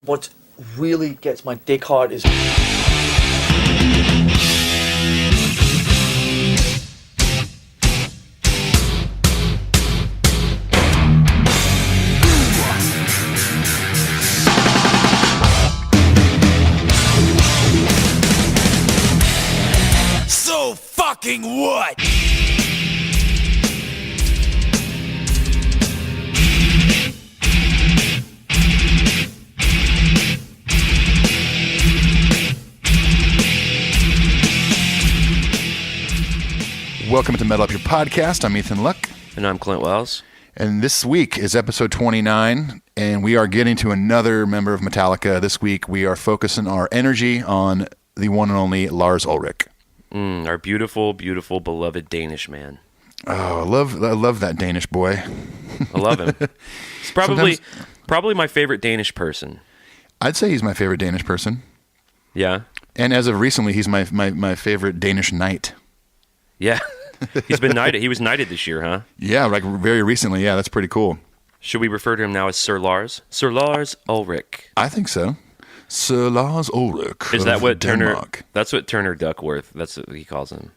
What really gets my dick hard is... So fucking what? Welcome to Metal Up Your Podcast. I'm Ethan Luck. And I'm Clint Wells. And this week is episode 29, and we are getting to another member of Metallica. This week we are focusing our energy on the one and only Lars Ulrich. Our beautiful, beautiful, beloved Danish man. Oh, I love that Danish boy. I love him. He's probably my favorite Danish person. I'd say he's my favorite Danish person. Yeah? And as of recently, he's my favorite Danish knight. Yeah. He's been knighted. He was knighted this year, huh? Yeah, like very recently. Yeah, that's pretty cool. Should we refer to him now as Sir Lars? Sir Lars Ulrich. I think so. Sir Lars Ulrich. Is that what Denmark. Turner? That's what Turner Duckworth. That's what he calls him.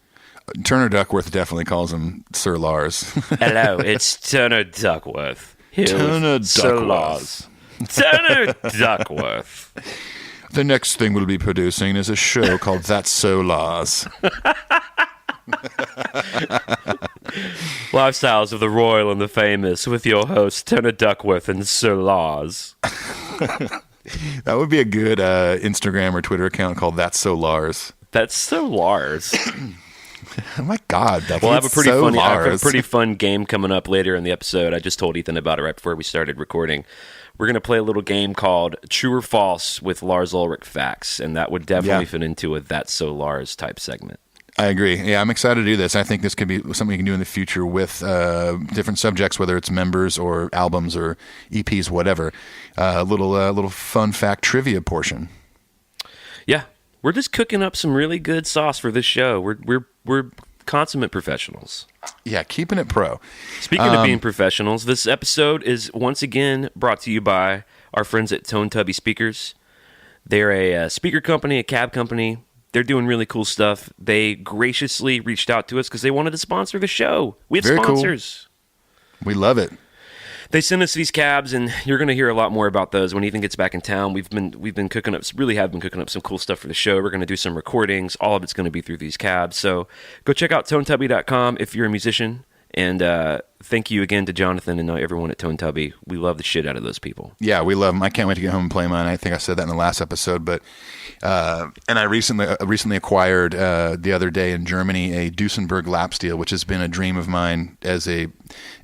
Turner Duckworth definitely calls him Sir Lars. Hello, it's Turner Duckworth. Turner Sir Duckworth. Lars. Turner Duckworth. The next thing we'll be producing is a show called That's So Lars. Lifestyles of the Royal and the Famous with your hosts Turner Duckworth and Sir Lars. That would be a good Instagram or Twitter account called That's So Lars. That's so Lars. Oh my God, We'll have a pretty so funny, I have a Lars. pretty fun game coming up later in the episode. I just told Ethan about it right before we started recording. We're going to play a little game called True or False with Lars Ulrich facts, and that would definitely fit into a That's So Lars type segment. I agree. Yeah, I'm excited to do this. I think this could be something we can do in the future with different subjects, whether it's members or albums or EPs, whatever. A little fun fact trivia portion. Yeah, we're just cooking up some really good sauce for this show. We're consummate professionals. Yeah, keeping it pro. Speaking of being professionals, this episode is once again brought to you by our friends at Tone Tubby Speakers. They're a speaker company, a cab company. They're doing really cool stuff. They graciously reached out to us because they wanted to sponsor the show. We have Very cool. sponsors. We love it. They sent us these cabs, and you're going to hear a lot more about those when Ethan gets back in town. We've been cooking up, really have been cooking up some cool stuff for the show. We're going to do some recordings. All of it's going to be through these cabs. So go check out tonetubby.com if you're a musician. And thank you again to Jonathan and everyone at Tone Tubby. We love the shit out of those people. Yeah, we love them. I can't wait to get home and play mine. I think I said that in the last episode, but and I recently acquired the other day in Germany a Duesenberg lap steel, which has been a dream of mine as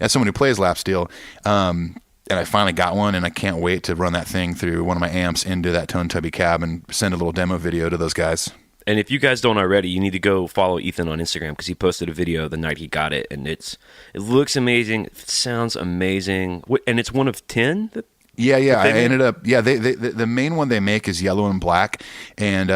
someone who plays lap steel. And I finally got one, and I can't wait to run that thing through one of my amps into that Tone Tubby cab and send a little demo video to those guys. And if you guys don't already, you need to go follow Ethan on Instagram because he posted a video the night he got it, and it looks amazing. It sounds amazing, and it's one of 10. Yeah. I ended up. Yeah, the main one they make is yellow and black. And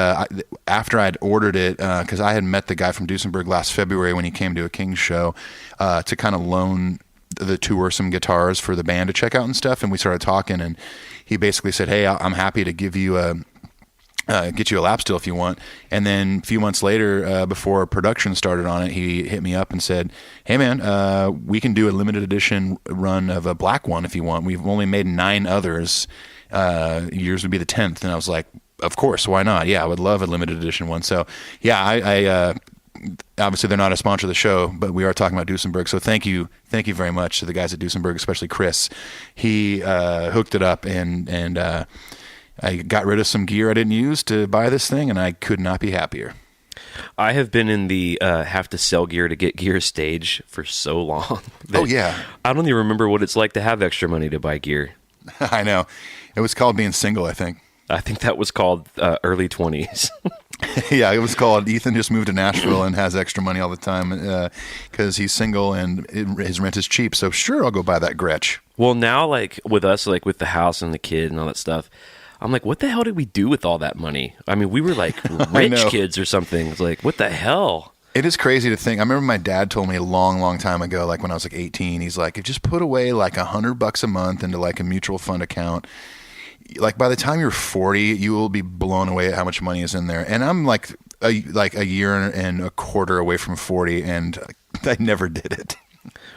after I'd ordered it, because I had met the guy from Duesenberg last February when he came to a King's show to kind of loan the tour some guitars for the band to check out and stuff, and we started talking, and he basically said, "Hey, I'm happy to give you get you a lap steel if you want." And then a few months later, before production started on it, he hit me up and said, "Hey man, we can do a limited edition run of a black one if you want. We've only made 9 others. Yours would be the 10th." And I was like, "Of course, why not? Yeah, I would love a limited edition one." So yeah, I obviously they're not a sponsor of the show, but we are talking about Duesenberg. So thank you very much to the guys at Duesenberg, especially Chris. He hooked it up and I got rid of some gear I didn't use to buy this thing, and I could not be happier. I have been in the have to sell gear to get gear stage for so long. Oh, yeah. I don't even remember what it's like to have extra money to buy gear. I know. It was called being single, I think. I think that was called early 20s. Yeah, it was called Ethan just moved to Nashville and has extra money all the time because he's single and his rent is cheap. So sure, I'll go buy that Gretsch. Well, now, like with us, like with the house and the kid and all that stuff, I'm like, what the hell did we do with all that money? I mean, we were like rich kids or something. It's like, what the hell? It is crazy to think. I remember my dad told me a long, long time ago, like when I was like 18, he's like, if you just put away like $100 a month into like a mutual fund account, like by the time you're 40, you will be blown away at how much money is in there. And I'm like a year and a quarter away from 40, and I never did it.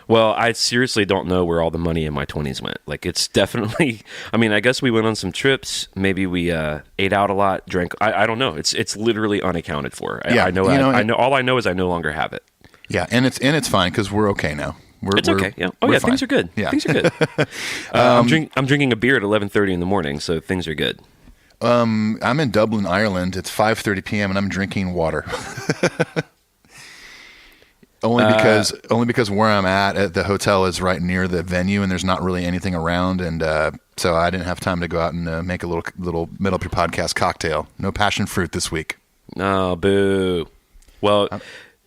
Well, I seriously don't know where all the money in my 20s went. Like, it's definitely, I mean, I guess we went on some trips. Maybe we ate out a lot, drank. I don't know. It's literally unaccounted for. Yeah, I know. All I know is I no longer have it. Yeah, and it's fine because we're okay now. It's okay. Yeah. Oh yeah, fine. things are good. Yeah. Things are good. I'm drinking a beer at 11:30 in the morning, so things are good. I'm in Dublin, Ireland. It's 5:30 p.m. and I'm drinking water. Only because where I'm at the hotel is right near the venue, and there's not really anything around, and so I didn't have time to go out and make a little Metal Up Your Podcast cocktail. No passion fruit this week. Oh, boo. Well,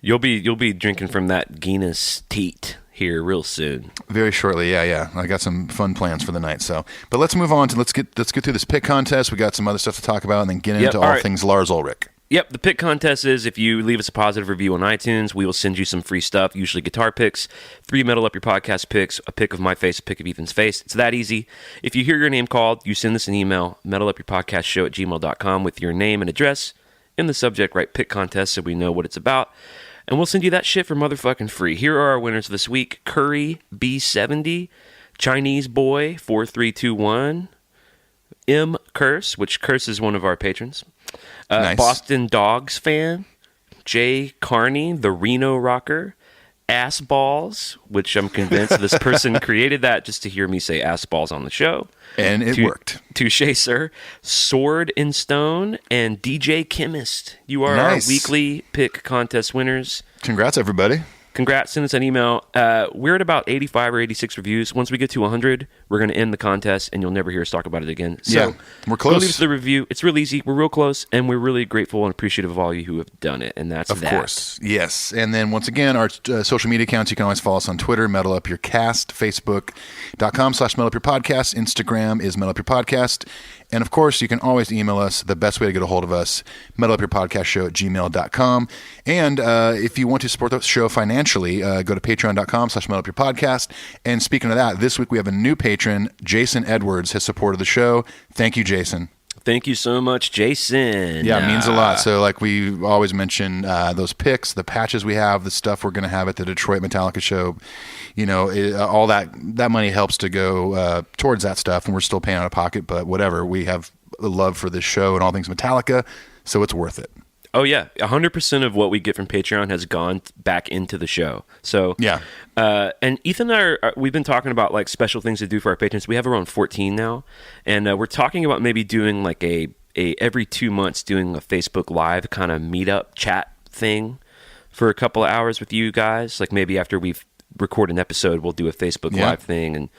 you'll be drinking from that Guinness teat here real soon. Very shortly, yeah. I got some fun plans for the night. So, but let's move on to let's get through this pick contest. We got some other stuff to talk about, and then get into all things Lars Ulrich. Yep, the pick contest is if you leave us a positive review on iTunes, we will send you some free stuff, usually guitar picks, 3 Metal Up Your Podcast picks, a pick of my face, a pick of Ethan's face. It's that easy. If you hear your name called, you send us an email, metalupyourpodcastshow@gmail.com with your name and address. In the subject, write pick contest so we know what it's about. And we'll send you that shit for motherfucking free. Here are our winners this week. Curry B70, Chinese Boy 4321, M Curse, which Curse is one of our patrons. Nice. Boston Dogs fan, Jay Carney, the Reno Rocker, Ass Balls, which I'm convinced this person created that just to hear me say ass balls on the show. And it worked. Touche, sir. Sword in Stone and DJ Chemist. You are Nice. our weekly pick contest winners. Congrats, everybody. Congrats. Send us an email. We're at about 85 or 86 reviews. Once we get to 100, we're going to end the contest, and you'll never hear us talk about it again. So Yeah, we're close. Go leave us the review. It's real easy. We're real close, and we're really grateful and appreciative of all you who have done it, and that's Of course. Yes. And then once again, our social media accounts, you can always follow us on Twitter, Metal Up Your Cast, Facebook.com/Metal Up Your Podcast. Instagram is Metal Up Your Podcast. And of course, you can always email us. The best way to get a hold of us, metalupyourpodcastshow@gmail.com. And if you want to support the show financially, go to patreon.com/metalupyourpodcast. And speaking of that, this week we have a new patron, Jason Edwards, has supported the show. Thank you, Jason. Thank you so much, Jason. Yeah, it means a lot. So like we always mention those picks, the patches we have, the stuff we're going to have at the Detroit Metallica show, all that money helps to go towards that stuff, and we're still paying out of pocket, but whatever. We have a love for this show and all things Metallica, so it's worth it. Oh, yeah. 100% of what we get from Patreon has gone back into the show. So, yeah. And Ethan and I, we've been talking about like special things to do for our patrons. We have around 14 now. And we're talking about maybe doing like a every 2 months doing a Facebook Live kind of meetup chat thing for a couple of hours with you guys. Like maybe after we've recorded an episode, we'll do a Facebook Live thing, and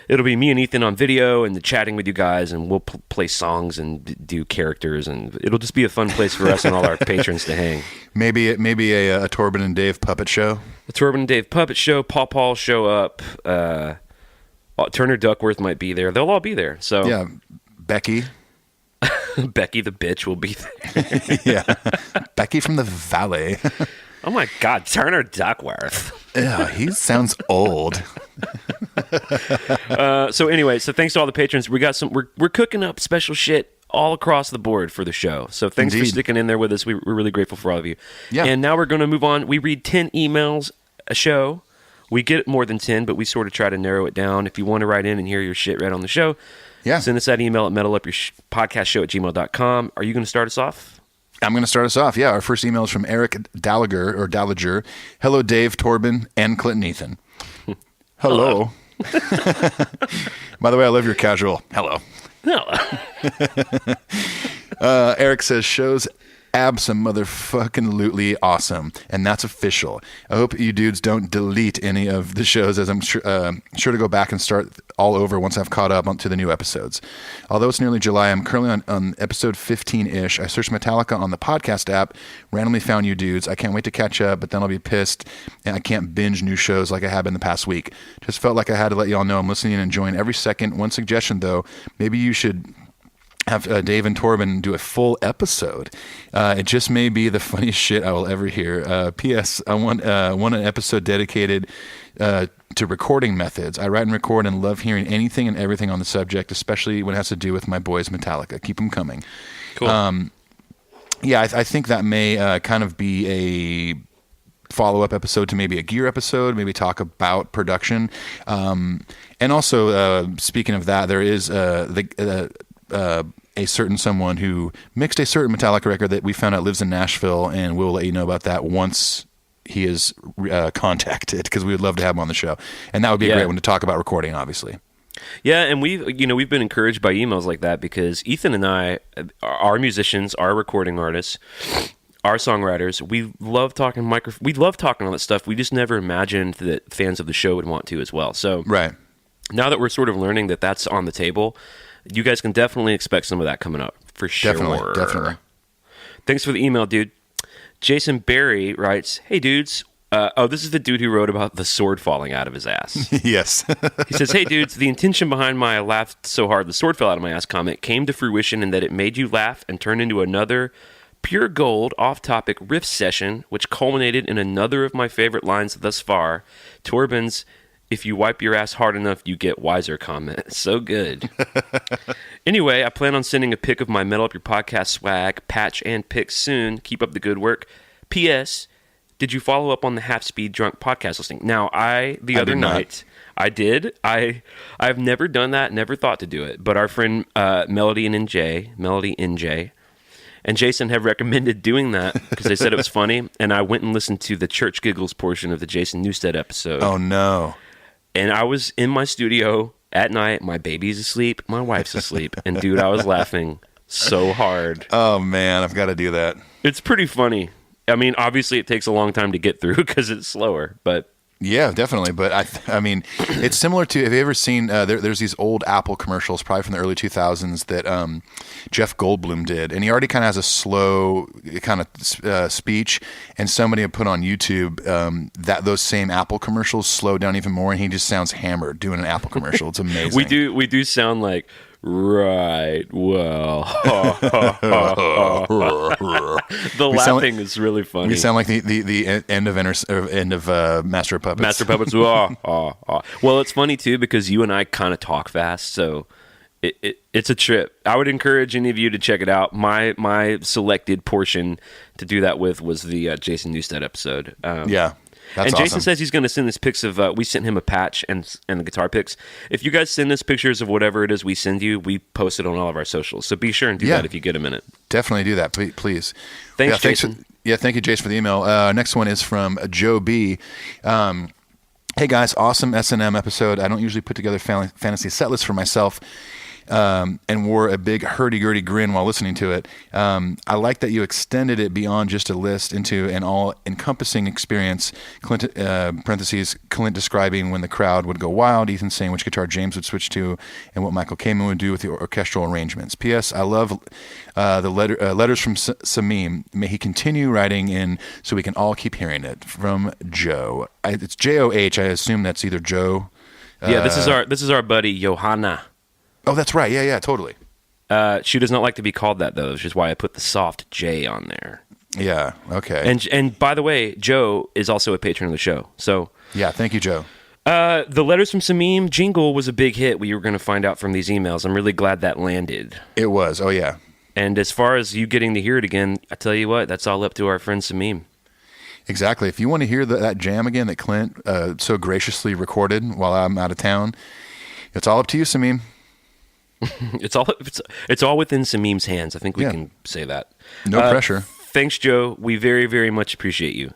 it'll be me and Ethan on video and chatting with you guys, and we'll play songs and do characters, and it'll just be a fun place for us and all our patrons to hang. Maybe a Torben and Dave puppet show. The Torben and Dave puppet show. Paul show up. Turner Duckworth might be there. They'll all be there. So yeah, Becky. Becky the bitch will be there. Yeah, Becky from the Valley. Oh my God, Turner Duckworth. Yeah, he sounds old. So anyway, thanks to all the patrons. We got we're cooking up special shit all across the board for the show. So thanks for sticking in there with us. We're really grateful for all of you. Yeah. And now we're going to move on. We read 10 emails a show. We get more than 10, but we sort of try to narrow it down. If you want to write in and hear your shit read on the show, send us that email at metalupyourpodcastshow@gmail.com. Are you going to start us off? I'm going to start us off. Yeah, our first email is from Eric Dallager. Hello, Dave, Torben, and Clinton Ethan. Hello. By the way, I love your casual. Hello. Eric says, shows abso-motherfucking-lutely awesome, and that's official. I hope you dudes don't delete any of the shows, as I'm sure to go back and start all over once I've caught up to the new episodes. Although it's nearly July, I'm currently on episode 15-ish. I searched Metallica on the podcast app, randomly found you dudes. I can't wait to catch up, but then I'll be pissed, and I can't binge new shows like I have in the past week. Just felt like I had to let y'all know I'm listening and enjoying every second. One suggestion, though, maybe you should have Dave and Torben do a full episode. It just may be the funniest shit I will ever hear. P.S. I want an episode dedicated to recording methods. I write and record and love hearing anything and everything on the subject, especially when it has to do with my boys Metallica. Keep them coming. Cool. Yeah, I think that may kind of be a follow-up episode to maybe a gear episode, maybe talk about production. And also, speaking of that, there is a certain someone who mixed a certain Metallica record that we found out lives in Nashville, and we'll let you know about that once he is contacted, because we would love to have him on the show. And that would be a great one to talk about recording, obviously. Yeah, and we've been encouraged by emails like that because Ethan and I are musicians, are recording artists, are songwriters. We love talking we love talking all that stuff. We just never imagined that fans of the show would want to as well. So right now that we're sort of learning that that's on the table, you guys can definitely expect some of that coming up for sure. Definitely. Thanks for the email, dude. Jason Barry writes, "Hey dudes, this is the dude who wrote about the sword falling out of his ass." Yes. He says, "Hey dudes, the intention behind my 'I laughed so hard the sword fell out of my ass' comment came to fruition in that it made you laugh and turned into another pure gold off-topic riff session, which culminated in another of my favorite lines thus far, Torben's 'If you wipe your ass hard enough, you get wiser' comment." So good. Anyway, I plan on sending a pic of my Metal Up Your Podcast swag, patch, and pics soon. Keep up the good work. P.S. Did you follow up on the Half-Speed Drunk podcast listening? Now, the other night, I did. I've never done that, never thought to do it. But our friend Melody NJ, and Jason have recommended doing that because they said it was funny. And I went and listened to the Church Giggles portion of the Jason Newsted episode. Oh, no. And I was in my studio at night. My baby's asleep. My wife's asleep. And, dude, I was laughing so hard. Oh, man, I've got to do that. It's pretty funny. I mean, obviously it takes a long time to get through because it's slower, but... Yeah, definitely. But I mean, it's similar to, have you ever seen, there's these old Apple commercials, probably from the early 2000s, that Jeff Goldblum did. And he already kind of has a slow kind of speech. And somebody had put on YouTube that those same Apple commercials slow down even more. And he just sounds hammered doing an Apple commercial. It's amazing. We do sound like, right, well. The laughing is really funny. We sound like the end of Master of Puppets. Master Puppets. Well, it's funny too because you and I kind of talk fast, so it's a trip. I would encourage any of you to check it out. My selected portion to do that with was the Jason Newsted episode. Yeah. That's and Jason awesome. says he's going to send us pics of. We sent him a patch and the guitar pics. If you guys send us pictures of whatever it is we send you, we post it on all of our socials. So be sure and do that if you get a minute. Definitely do that, please. Thanks, Jason. Thank you, Jason, for the email. Next one is from Joe B. Hey guys, awesome S&M episode. I don't usually put together fantasy set lists for myself. And wore a big hurdy-gurdy grin while listening to it. I like that you extended it beyond just a list into an all-encompassing experience. Clint, parentheses, Clint describing when the crowd would go wild, Ethan saying which guitar James would switch to, and what Michael Kamen would do with the orchestral arrangements. P.S. I love the letters from Samim. May he continue writing in so we can all keep hearing it. From Joe. It's J-O-H. I assume that's either Joe. Yeah, this is our buddy Johanna. Oh, that's right. Yeah, totally. She does not like to be called that, though, which is why I put the soft J on there. Yeah, okay. And by the way, Joe is also a patron of the show. So yeah, thank you, Joe. The Letters from Samim jingle was a big hit. We were going to find out from these emails. I'm really glad that landed. It was. Oh, yeah. And as far as you getting to hear it again, I tell you what, that's all up to our friend Samim. Exactly. If you want to hear that jam again that Clint so graciously recorded while I'm out of town, it's all up to you, Samim. It's all within Samim's hands. I think we can say that. No pressure. Thanks, Joe. We very, very much appreciate you.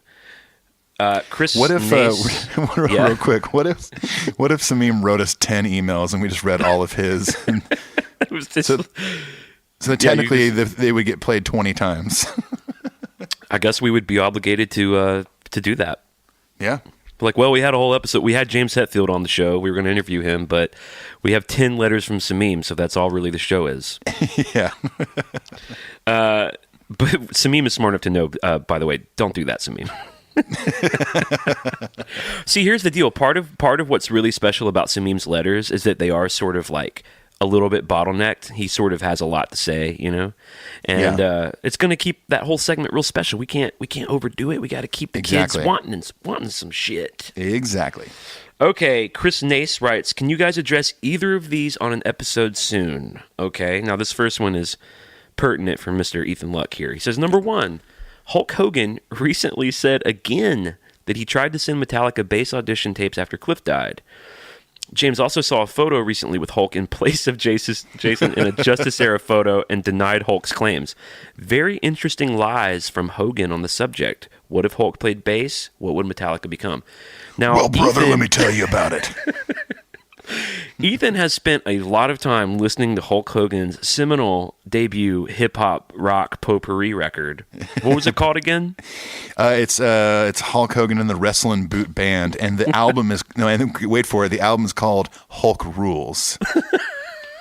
Chris, what if real quick? What if Samim wrote us 10 emails and we just read all of his? It was just, so technically they would get played 20 times. I guess we would be obligated to do that. Yeah. Like, well, we had a whole episode. We had James Hetfield on the show. We were going to interview him, but we have 10 letters from Samim, so that's all really the show is. Yeah. But Samim is smart enough to know, by the way, don't do that, Samim. See, here's the deal. Part of what's really special about Samim's letters is that they are sort of like a little bit bottlenecked. He sort of has a lot to say, and it's going to keep that whole segment real special. We can't overdo it. We got to keep the kids wanting some shit. Exactly. Okay, Chris Nace writes, can you guys address either of these on an episode soon? Okay, now this first one is pertinent for Mr. Ethan Luck here. He says, number 1, Hulk Hogan recently said again that he tried to send Metallica bass audition tapes after Cliff died. James also saw a photo recently with Hulk in place of Jason in a Justice Era photo and denied Hulk's claims. Very interesting lies from Hogan on the subject. What if Hulk played bass? What would Metallica become? Now, well, brother, let me tell you about it. Ethan has spent a lot of time listening to Hulk Hogan's seminal debut hip-hop rock potpourri record. What was it called again? It's Hulk Hogan and the Wrestlin' Boot Band, and the album is wait for it. The album is called Hulk Rules.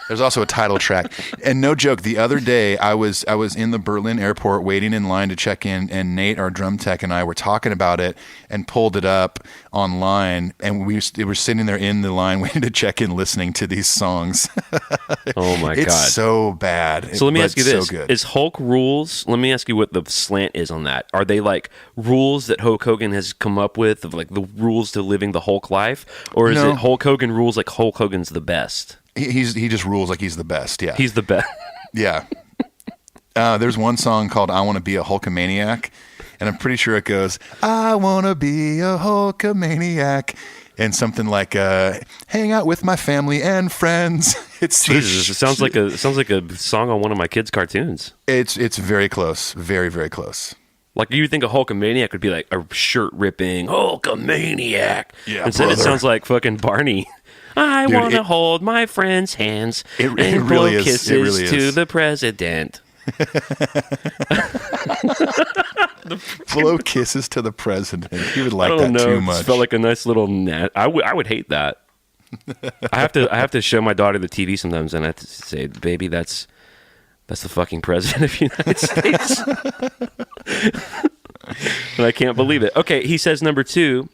There's also a title track, and no joke. The other day, I was in the Berlin airport waiting in line to check in, and Nate, our drum tech, and I were talking about it and pulled it up online, and we were sitting there in the line waiting to check in, listening to these songs. Oh my god, it's so bad. So let me ask you this: so is Hulk Rules? Let me ask you what the slant is on that. Are they like rules that Hulk Hogan has come up with, of like the rules to living the Hulk life, or is it Hulk Hogan rules like Hulk Hogan's the best? He just rules like he's the best. Yeah, he's the best. Yeah. There's one song called "I Want to Be a Hulkamaniac," and I'm pretty sure it goes, "I want to be a Hulkamaniac," and something like "Hang out with my family and friends." It's Jesus. It sounds like a song on one of my kids' cartoons. It's very close, very very close. Like you think a Hulkamaniac would be like a shirt ripping Hulkamaniac. Yeah. Instead, it sounds like fucking Barney. I want to hold my friend's hands and blow really kisses to the president. Blow kisses to the president. He would like I don't that know. too much. It felt like a nice little net. I would hate that. I have to show my daughter the TV sometimes, and I have to say, "Baby, that's the fucking president of the United States." And I can't believe it. Okay, he says number 2.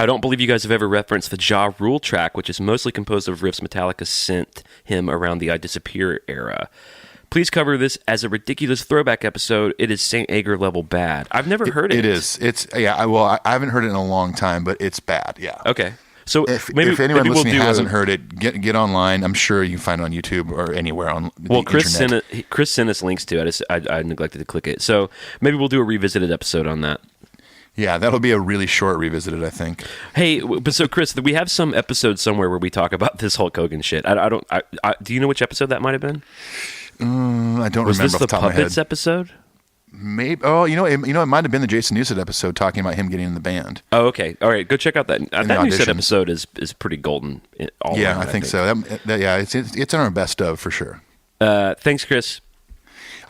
I don't believe you guys have ever referenced the Ja Rule track, which is mostly composed of riffs Metallica sent him around the I Disappear era. Please cover this as a ridiculous throwback episode. It is St. Anger level bad. I've never heard it. It is. I haven't heard it in a long time, but it's bad. Yeah. Okay. So if anyone listening hasn't heard it, get online. I'm sure you can find it on YouTube or anywhere on the internet. Chris sent us links to it. I neglected to click it. So maybe we'll do a revisited episode on that. Yeah, that'll be a really short revisited, I think. Hey, but so Chris, we have some episode somewhere where we talk about this Hulk Hogan shit. Do you know which episode that might have been? I don't Was remember this off the the top of my Puppets head. episode? Maybe. Oh, it might have been the Jason Newsted episode talking about him getting in the band. Oh, okay. All right, go check out that. That Newsted auditions. episode is pretty golden. Yeah, I think so. It's in our best of for sure. Thanks, Chris.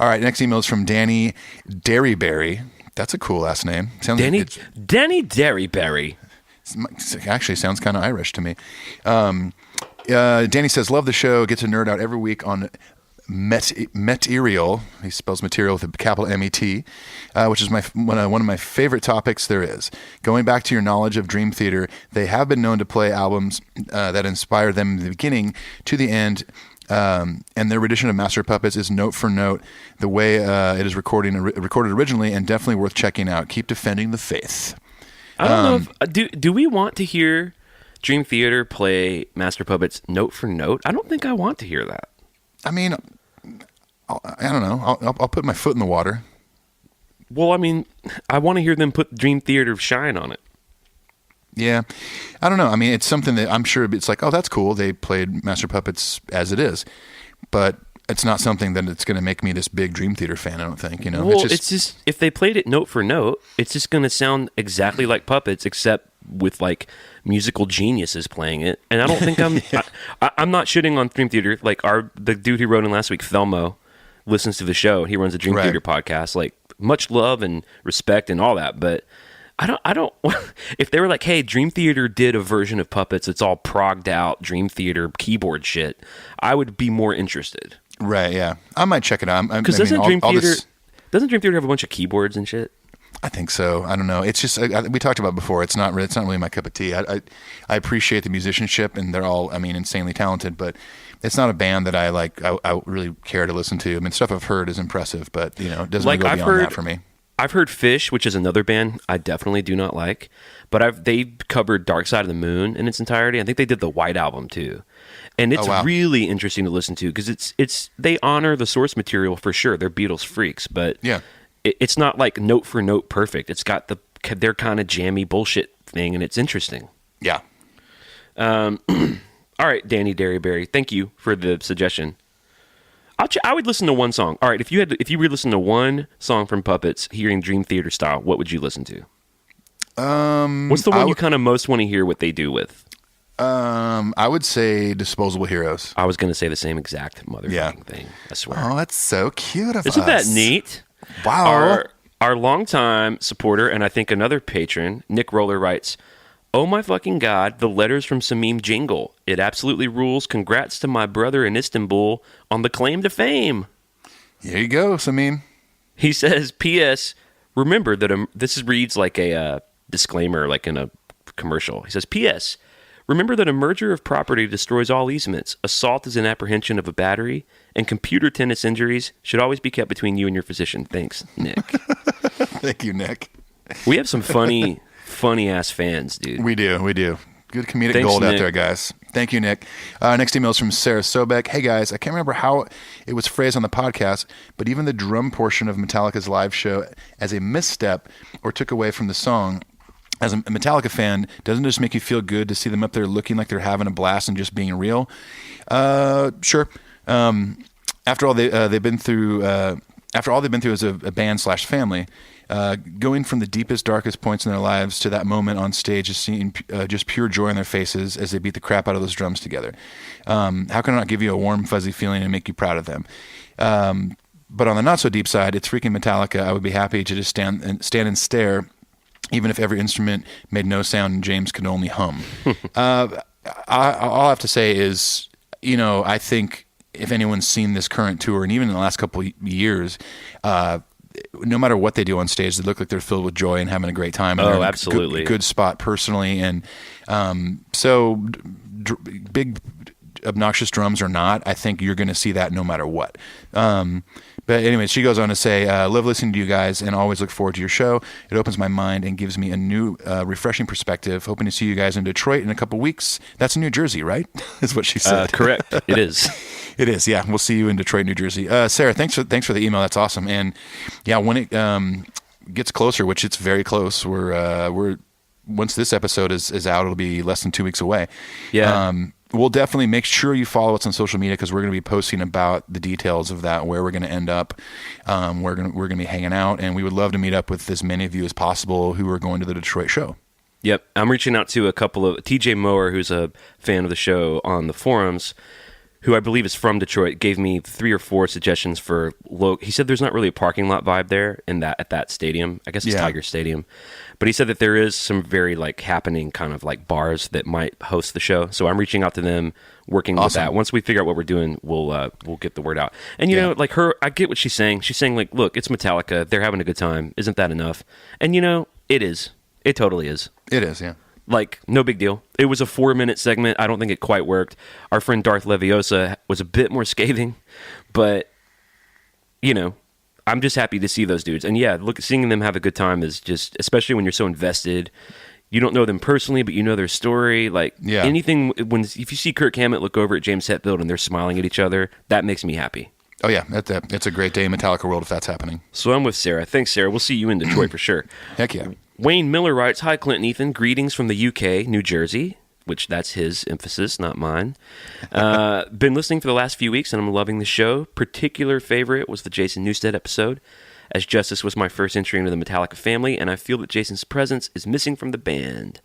All right, next email is from Danny Derryberry. That's a cool last name. Danny Derryberry. Actually sounds kind of Irish to me. Danny says, love the show. Get to nerd out every week on material. He spells material with a capital M-E-T, which is one of my favorite topics there is. Going back to your knowledge of Dream Theater, they have been known to play albums that inspire them in the beginning to the end. And their rendition of Master of Puppets is note for note the way it is recorded originally, and definitely worth checking out. Keep defending the faith. I don't know if do we want to hear Dream Theater play Master Puppets note for note? I don't think I want to hear that. I mean, I don't know. I'll put my foot in the water. Well, I mean, I want to hear them put Dream Theater shine on it. Yeah. I don't know. I mean, it's something that I'm sure it's like, oh, that's cool. They played Master Puppets as it is. But it's not something that it's going to make me this big Dream Theater fan, I don't think. Well, it's just if they played it note for note, it's just going to sound exactly like Puppets, except with like musical geniuses playing it. And I don't think I'm not shitting on Dream Theater. Like the dude who wrote in last week, Thelmo, listens to the show. He runs a Dream Theater podcast. Like much love and respect and all that, but I don't. If they were like, "Hey, Dream Theater did a version of Puppets. It's all progged out Dream Theater keyboard shit," I would be more interested. Right? Yeah, I might check it out. Because doesn't Dream Theater have a bunch of keyboards and shit? I think so. I don't know. It's just we talked about it before. It's not really my cup of tea. I appreciate the musicianship, and they're all, I mean, insanely talented, but it's not a band that I like. I really care to listen to. I mean, stuff I've heard is impressive, but it doesn't really go beyond that for me. I've heard Fish, which is another band I definitely do not like, but they covered Dark Side of the Moon in its entirety. I think they did the White Album too, and it's really interesting to listen to because they honor the source material for sure. They're Beatles freaks, but yeah. It's not like note for note perfect. It's got their kind of jammy bullshit thing, and it's interesting. Yeah. All right, Danny Derryberry, thank you for the suggestion. I would listen to one song. All right, if you were listening to one song from Puppets, hearing Dream Theater style, what would you listen to? What's the one you kind of most want to hear what they do with? I would say Disposable Heroes. I was going to say the same exact motherfucking thing. I swear. Oh, that's so cute of us. Isn't that neat? Wow. Our longtime supporter, and I think another patron, Nick Roller, writes, "Oh my fucking God, the letters from Samim jingle. It absolutely rules. Congrats to my brother in Istanbul on the claim to fame." Here you go, Samim. He says, "P.S. Remember that this reads like a disclaimer, like in a commercial." He says, "P.S. Remember that a merger of property destroys all easements. Assault is an apprehension of a battery, and computer tennis injuries should always be kept between you and your physician. Thanks, Nick." Thank you, Nick. We have some funny ass fans, dude. We do. Good comedic gold out there, guys. Thank you, Nick. Next email is from Sarah Sobek. Hey, guys, I can't remember how it was phrased on the podcast, but even the drum portion of Metallica's live show as a misstep or took away from the song. As a Metallica fan, doesn't it just make you feel good to see them up there looking like they're having a blast and just being real? Sure. After all they've been through as a band / family, going from the deepest, darkest points in their lives to that moment on stage, just seeing just pure joy on their faces as they beat the crap out of those drums together. How can I not give you a warm, fuzzy feeling and make you proud of them? But on the not so deep side, it's freaking Metallica. I would be happy to just stand and stare, even if every instrument made no sound and James could only hum. All I have to say is, I think if anyone's seen this current tour, and even in the last couple of years, no matter what they do on stage, they look like they're filled with joy and having a great time. And absolutely. Good spot personally. And big, obnoxious drums or not, I think you're going to see that no matter what. But anyway, she goes on to say, love listening to you guys and always look forward to your show. It opens my mind and gives me a new, refreshing perspective. Hoping to see you guys in Detroit in a couple weeks. That's New Jersey, right? Is what she said. Correct. It is. It is, yeah. We'll see you in Detroit, New Jersey. Sarah, thanks for the email. That's awesome. And yeah, when it gets closer, which it's very close, we're once this episode is out, it'll be less than 2 weeks away. Yeah. We'll definitely make sure you follow us on social media because we're going to be posting about the details of that, where we're going to end up. We're going to be hanging out, and we would love to meet up with as many of you as possible who are going to the Detroit show. Yep. I'm reaching out to a couple of TJ Mower, who's a fan of the show on the forums, who I believe is from Detroit, gave me 3 or 4 suggestions for he said there's not really a parking lot vibe there at that stadium. I guess it's Tiger Stadium. But he said that there is some very happening kind of bars that might host the show. So I'm reaching out to them, working with that. Once we figure out what we're doing, we'll get the word out. And I get what she's saying. She's saying look, it's Metallica. They're having a good time. Isn't that enough? And it is. It totally is. It is, yeah. No big deal. It was a 4-minute segment. I don't think it quite worked. Our friend Darth Leviosa was a bit more scathing, but I'm just happy to see those dudes. And yeah, seeing them have a good time is just, especially when you're so invested. You don't know them personally, but you know their story. Anything, if you see Kirk Hammett look over at James Hetfield and they're smiling at each other, that makes me happy. Oh yeah, it's a great day in Metallica world if that's happening. So I'm with Sarah. Thanks, Sarah. We'll see you in Detroit for sure. Heck yeah. Wayne Miller writes, "Hi, Clint and Ethan. Greetings from the UK, New Jersey," which that's his emphasis, not mine. Been listening for the last few weeks, and I'm loving the show. Particular favorite was the Jason Newsted episode, as Justice was my first entry into the Metallica family, and I feel that Jason's presence is missing from the band.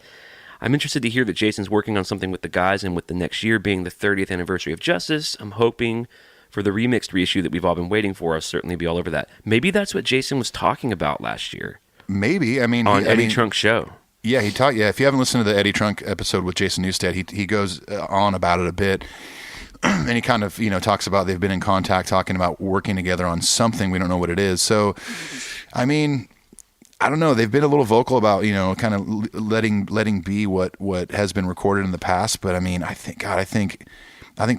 I'm interested to hear that Jason's working on something with the guys, and with the next year being the 30th anniversary of Justice, I'm hoping for the remixed reissue that we've all been waiting for. I'll certainly be all over that. Maybe that's what Jason was talking about last year. Maybe. I mean, on Eddie Trunk's show. Yeah, he taught. Yeah, if you haven't listened to the Eddie Trunk episode with Jason Newsted, he goes on about it a bit, and he kind of talks about they've been in contact, talking about working together on something. We don't know what it is. So, I mean, I don't know. They've been a little vocal about, kind of letting be what has been recorded in the past. But I mean, I think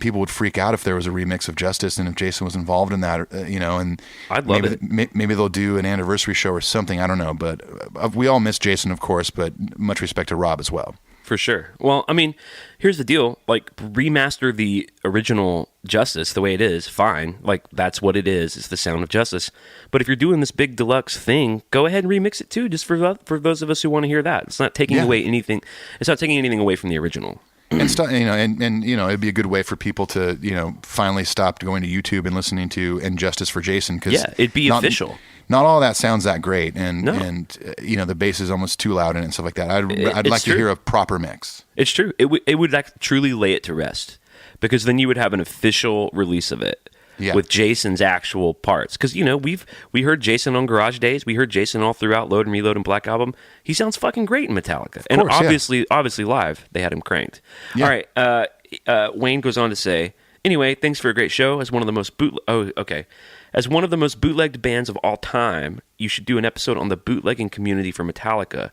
people would freak out if there was a remix of Justice and if Jason was involved in that, and I'd love it. Maybe they'll do an anniversary show or something. I don't know. But we all miss Jason, of course, but much respect to Rob as well. For sure. Well, I mean, here's the deal. Like, remaster the original Justice the way it is, fine. Like, that's what it is. It's the sound of Justice. But if you're doing this big deluxe thing, go ahead and remix it too, just for those of us who want to hear that. It's not taking away anything. It's not taking anything away from the original. And it'd be a good way for people to, finally stop going to YouTube and listening to "And Justice for Jason" because it'd be official. Not all that sounds that great, and the bass is almost too loud and stuff like that. I'd like to hear a proper mix. It's true. It would like truly lay it to rest, because then you would have an official release of it with Jason's actual parts. Because we heard Jason on Garage Days, we heard Jason all throughout Load and Reload and Black Album. He sounds fucking great in Metallica, and obviously live they had him cranked. Yeah. All right, Wayne goes on to say, anyway, thanks for a great show. As one of the most bootlegged bands of all time, you should do an episode on the bootlegging community for Metallica.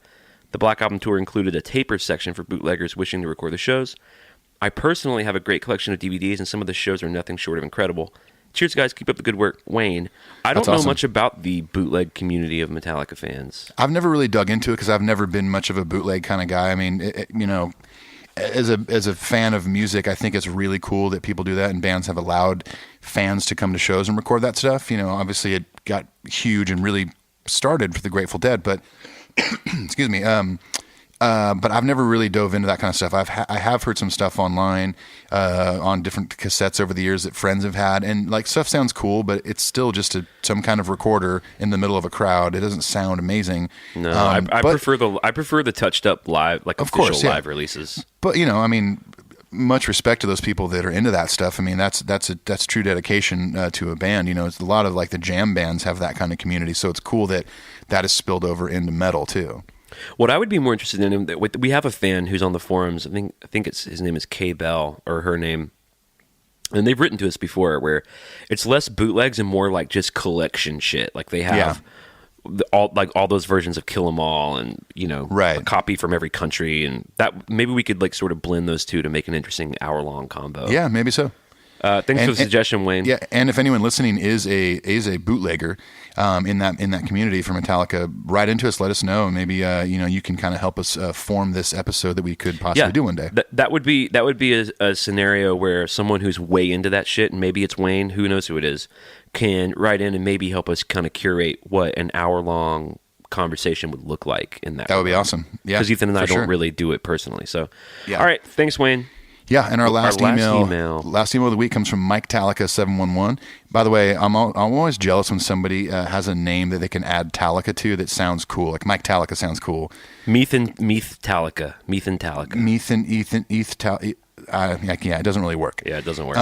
The Black Album tour included a tapers section for bootleggers wishing to record the shows. I personally have a great collection of DVDs, and some of the shows are nothing short of incredible. Cheers, guys. Keep up the good work. Wayne, I don't know much about the bootleg community of Metallica fans. I've never really dug into it because I've never been much of a bootleg kind of guy. I mean, as a fan of music, I think it's really cool that people do that, and bands have allowed fans to come to shows and record that stuff. Obviously it got huge and really started for the Grateful Dead, but excuse me. But I've never really dove into that kind of stuff. I have heard some stuff online on different cassettes over the years that friends have had, and like stuff sounds cool, but it's still just some kind of recorder in the middle of a crowd. It doesn't sound amazing. No, I prefer the touched up live, like official live releases. But much respect to those people that are into that stuff. I mean, that's true dedication to a band. It's a lot of like the jam bands have that kind of community, so it's cool that is spilled over into metal too. What I would be more interested in, we have a fan who's on the forums. I think his name is Kay Bell, or her name, and they've written to us before where it's less bootlegs and more like just collection shit. Like they have all those versions of Kill 'Em All, and a copy from every country, and that maybe we could like sort of blend those two to make an interesting hour-long combo. Yeah, maybe so. Thanks for the suggestion, Wayne. Yeah, and if anyone listening is a bootlegger in that community for Metallica, write into us, let us know, and maybe you can kind of help us form this episode that we could possibly do one day. That would be a scenario where someone who's way into that shit, and maybe it's Wayne, who knows who it is, can write in and maybe help us kind of curate what an hour-long conversation would look like in that. That would be awesome. Yeah, because Ethan and I don't really do it personally. So, all right, thanks, Wayne. Yeah, and our last email of the week comes from Mike Talica 711. By the way, I'm always jealous when somebody has a name that they can add Talica to that sounds cool. Like Mike Talica sounds cool. Meath Talica. Yeah, it doesn't really work. Yeah, it doesn't work.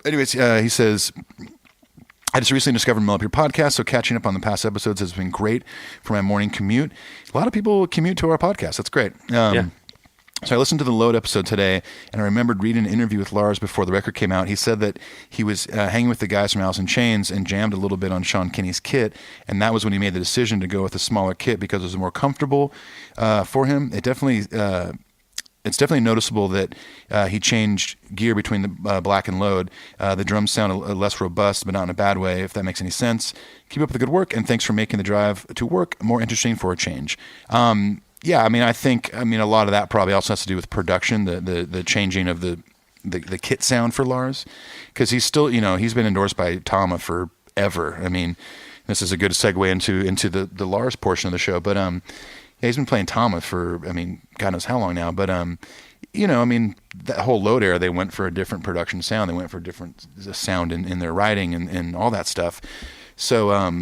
Anyways, he says, I just recently discovered Mill Up Your podcast, so catching up on the past episodes has been great for my morning commute. A lot of people commute to our podcast. That's great. So I listened to the Load episode today, and I remembered reading an interview with Lars before the record came out. He said that he was hanging with the guys from Alice in Chains and jammed a little bit on Sean Kinney's kit, and that was when he made the decision to go with a smaller kit because it was more comfortable for him. It's definitely noticeable that he changed gear between the Black and Load. The drums sound less robust, but not in a bad way, if that makes any sense. Keep up the good work, and thanks for making the drive to work more interesting for a change. Yeah, I think a lot of that probably also has to do with production, the changing of the kit sound for Lars, because he's still, he's been endorsed by Tama forever. I mean, this is a good segue into the Lars portion of the show, but he's been playing Tama for, God knows how long now, but that whole Load era, they went for a different production sound, they went for a different sound in their writing and all that stuff. So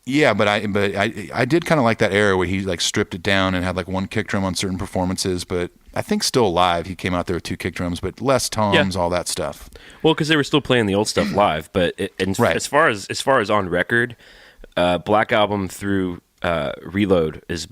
yeah, but I did kind of like that era where he like stripped it down and had like one kick drum on certain performances, but I think still live he came out there with two kick drums, but less toms, all that stuff. Well, because they were still playing the old stuff live, but as far as on record, Black Album through Reload is,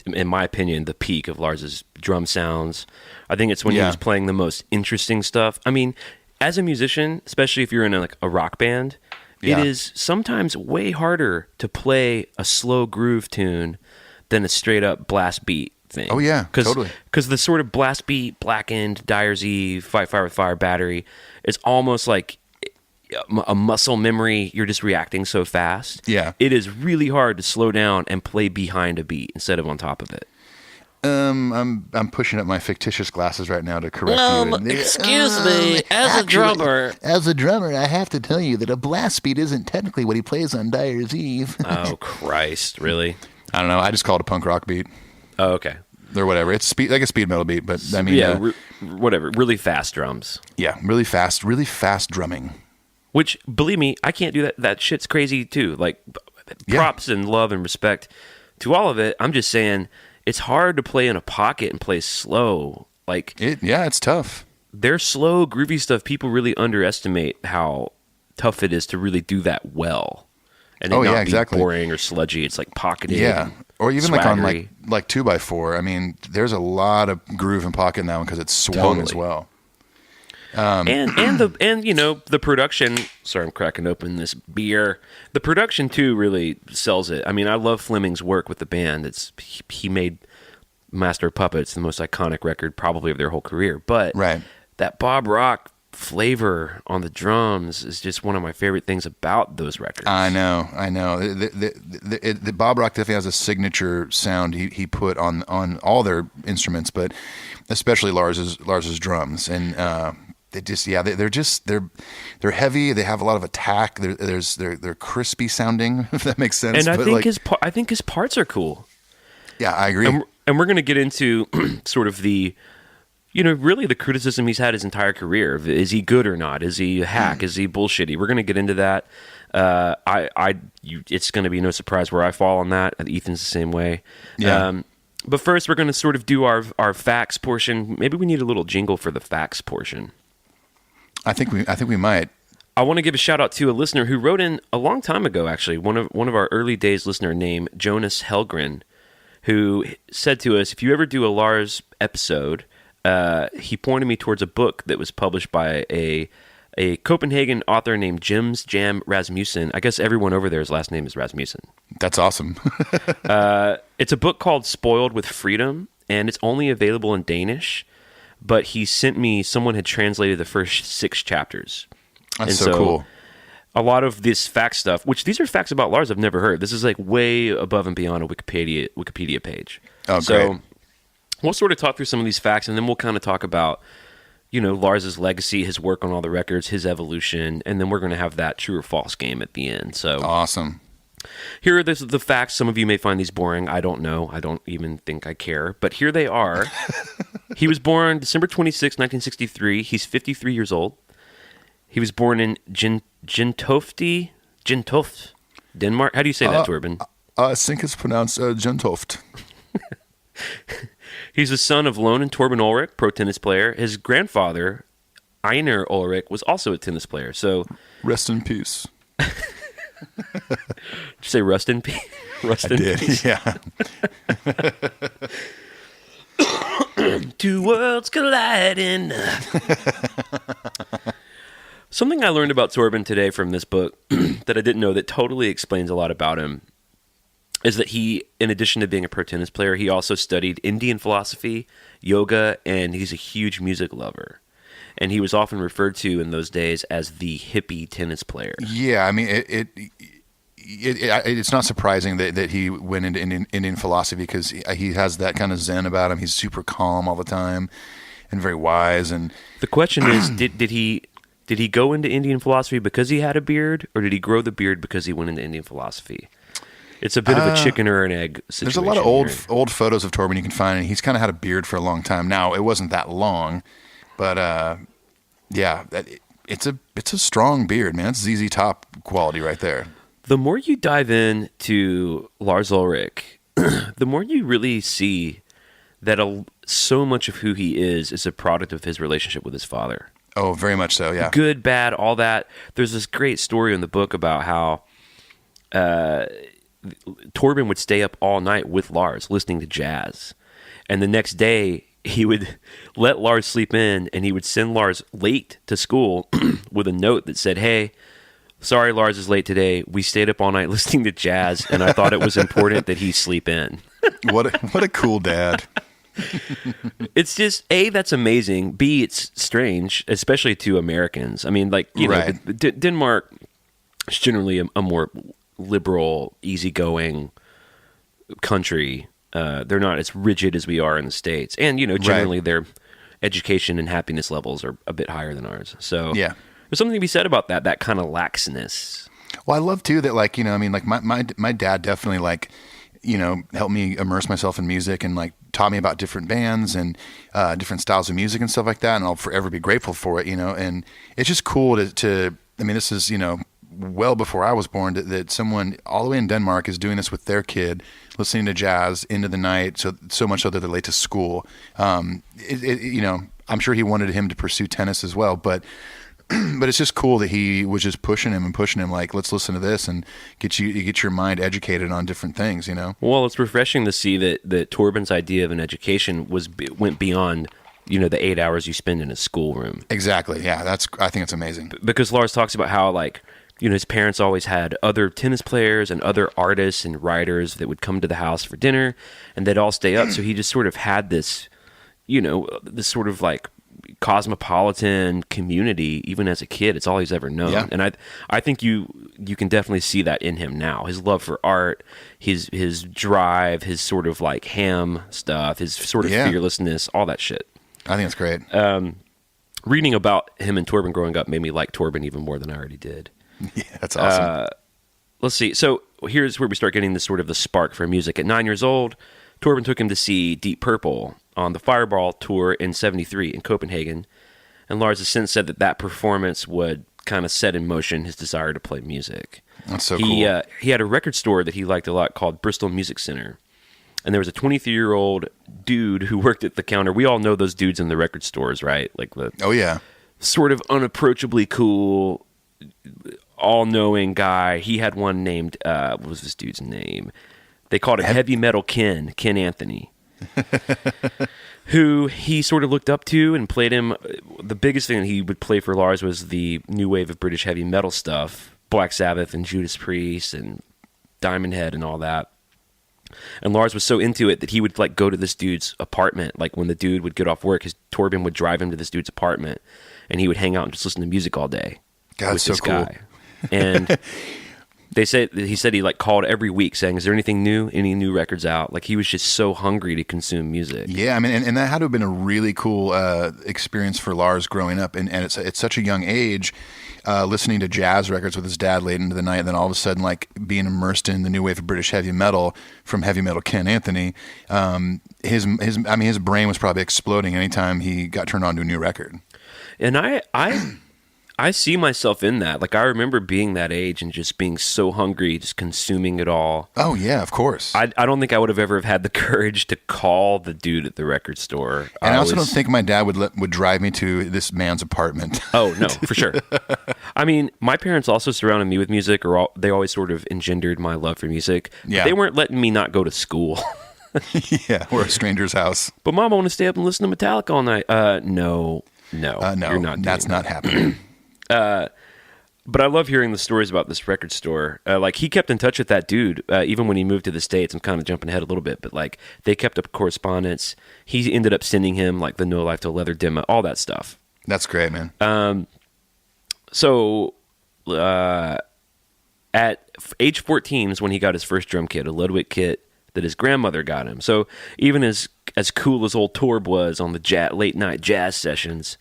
in my opinion, the peak of Lars's drum sounds. I think it's when he was playing the most interesting stuff. I mean, as a musician, especially if you're in a rock band, Yeah. It is sometimes way harder to play a slow groove tune than a straight up blast beat thing. Oh, yeah, totally. Because the sort of blast beat, Blackened, Dyer's Eve, Fight Fire with Fire, Battery, is almost like a muscle memory. You're just reacting so fast. Yeah. It is really hard to slow down and play behind a beat instead of on top of it. I'm pushing up my fictitious glasses right now to correct you. Excuse me, as a drummer. As a drummer, I have to tell you that a blast beat isn't technically what he plays on Dyer's Eve. Oh, Christ. Really? I don't know. I just call it a punk rock beat Oh, okay. or whatever. It's like a speed metal beat, but I mean, Yeah, whatever. Really fast drums. yeah, really fast drumming. Which, believe me, I can't do that. That shit's crazy too. Like, props and love and respect to all of it. I'm just saying, it's hard to play in a pocket and play slow. Like, It's tough. their slow, groovy stuff, people really underestimate how tough it is to really do that well. And it not be boring or sludgy. It's like pocketed. Yeah, or even like on swaggery. like 2x4. I mean, there's a lot of groove and pocket in that one because it's swung as well. And the production. Sorry, I'm cracking open this beer. The production too really sells it. I mean, I love Fleming's work with the band. He made Master of Puppets, the most iconic record probably of their whole career. But that Bob Rock flavor on the drums is just one of my favorite things about those records. I know. The Bob Rock definitely has a signature sound he put on all their instruments, but especially Lars's drums. And they just they're heavy. They have a lot of attack. They're crispy sounding, if that makes sense. And I think his parts are cool. Yeah, I agree. And we're going to get into sort of the, really the criticism he's had his entire career. Is he good or not? Is he a hack? Is he bullshitty? We're going to get into that. It's going to be no surprise where I fall on that. Ethan's the same way. Yeah. But first, we're going to sort of do our facts portion. Maybe we need a little jingle for the facts portion. I think we might. I want to give a shout out to a listener who wrote in a long time ago, actually, one of our early days listener named Jonas Helgren, who said to us, if you ever do a Lars episode, he pointed me towards a book that was published by a Copenhagen author named Jims Jam Rasmussen. I guess everyone over there's last name is Rasmussen. That's awesome. It's a book called Spoiled with Freedom, and it's only available in Danish. But he sent me, someone had translated the first 6 chapters. That's so cool. A lot of this fact stuff, which these are facts about Lars I've never heard. This is like way above and beyond a Wikipedia page. Oh, so great. We'll sort of talk through some of these facts, and then we'll kind of talk about, Lars's legacy, his work on all the records, his evolution, and then we're going to have that true or false game at the end. So Awesome. here are the facts. Some of you may find these boring. I don't know. I don't even think I care. But here they are. He was born December 26, 1963. He's 53 years old. He was born in Gentofte, Denmark. How do you say that, Torben? I think it's pronounced Gentoft. He's the son of Lone and Torben Ulrich, pro tennis player. His grandfather, Einar Ulrich, was also a tennis player. So Rest in peace. Did you say rust in peace? Rust in peace. Yeah. Two worlds colliding. Something I learned about Torben today from this book that I didn't know that totally explains a lot about him is that he, in addition to being a pro tennis player, he also studied Indian philosophy, yoga, and he's a huge music lover. And he was often referred to in those days as the hippie tennis player. Yeah, I mean, it's not surprising that he went into Indian philosophy because he has that kind of zen about him. He's super calm all the time and very wise. And the question is, did he go into Indian philosophy because he had a beard, or did he grow the beard because he went into Indian philosophy? It's a bit of a chicken or an egg situation. There's a lot of old photos of Torben you can find, and he's kind of had a beard for a long time. Now, it wasn't that long, but yeah, it's a strong beard, man. It's ZZ Top quality right there. The more you dive into Lars Ulrich, the more you really see that so much of who he is a product of his relationship with his father. Oh, very much so, yeah. Good, bad, all that. There's this great story in the book about how Torben would stay up all night with Lars listening to jazz. And the next day, he would let Lars sleep in, and he would send Lars late to school with a note that said, hey, Sorry, Lars is late today. We stayed up all night listening to jazz, and I thought it was important that he sleep in. What a cool dad. It's just, A, that's amazing. B, it's strange, especially to Americans. I mean, like, you know, Denmark is generally a more liberal, easygoing country. They're not as rigid as we are in the States. And, you know, generally their education and happiness levels are a bit higher than ours. So Yeah. there's something to be said about that kind of laxness. Well, I love too that, like, you know, I mean, like my dad definitely, like, you know, helped me immerse myself in music and like taught me about different bands and different styles of music and stuff like that. And I'll forever be grateful for it, you know. And it's just cool to I mean, this is, you know, well before I was born, that someone all the way in Denmark is doing this with their kid, listening to jazz into the night, so much so that they're late to school. You know, I'm sure he wanted him to pursue tennis as well, but it's just cool that he was just pushing him, like, let's listen to this and get your mind educated on different things, you know? Well, it's refreshing to see that Torben's idea of an education went beyond, you know, the 8 hours you spend in a schoolroom. Exactly. Yeah, I think it's amazing. Because Lars talks about how, like, you know, his parents always had other tennis players and other artists and writers that would come to the house for dinner, and they'd all stay up. So he just sort of had this, you know, this sort of like cosmopolitan community. Even as a kid, it's all he's ever known. Yeah. And I think you can definitely see that in him now. His love for art, his drive, his sort of like ham stuff, his sort of fearlessness, all that shit. I think it's great. Reading about him and Torben growing up made me like Torben even more than I already did. Yeah, that's awesome. Let's see. So here's where we start getting this sort of the spark for music. At 9 years old, Torben took him to see Deep Purple on the Fireball tour in '73 in Copenhagen. And Lars has since said that performance would kind of set in motion his desire to play music. That's so cool. He had a record store that he liked a lot called Bristol Music Center. And there was a 23-year-old dude who worked at the counter. We all know those dudes in the record stores, right? Like the sort of unapproachably cool, all-knowing guy. He had one named, what was this dude's name? They called him Heavy Metal Ken Anthony, who he sort of looked up to and played him. The biggest thing that he would play for Lars was the new wave of British heavy metal stuff, Black Sabbath and Judas Priest and Diamond Head and all that. And Lars was so into it that he would like go to this dude's apartment. Like when the dude would get off work, Torben would drive him to this dude's apartment, and he would hang out and just listen to music all day. God, with so this cool. guy. And he said he like called every week saying, "Is there anything new? Any new records out?" Like he was just so hungry to consume music. Yeah, I mean, and that had to have been a really cool experience for Lars growing up, and it's such a young age, listening to jazz records with his dad late into the night, and then all of a sudden, like being immersed in the new wave of British heavy metal from Heavy Metal Ken Anthony. His brain was probably exploding anytime he got turned on to a new record. And I see myself in that. Like I remember being that age and just being so hungry, just consuming it all. Oh yeah, of course. I don't think I would have ever had the courage to call the dude at the record store. And I also don't think my dad would drive me to this man's apartment. Oh no, for sure. I mean, my parents also surrounded me with music, they always sort of engendered my love for music. Yeah. They weren't letting me not go to school. Yeah, or a stranger's house. But Mom, I want to stay up and listen to Metallica all night. No, you're not. That's not happening. But I love hearing the stories about this record store. Like he kept in touch with that dude even when he moved to the States. I'm kind of jumping ahead a little bit, but like they kept up correspondence. He ended up sending him like the No Life Till Leather demo, all that stuff. That's great, man. So at age 14 is when he got his first drum kit, a Ludwig kit that his grandmother got him. So even as cool as old Torb was on the late night jazz sessions,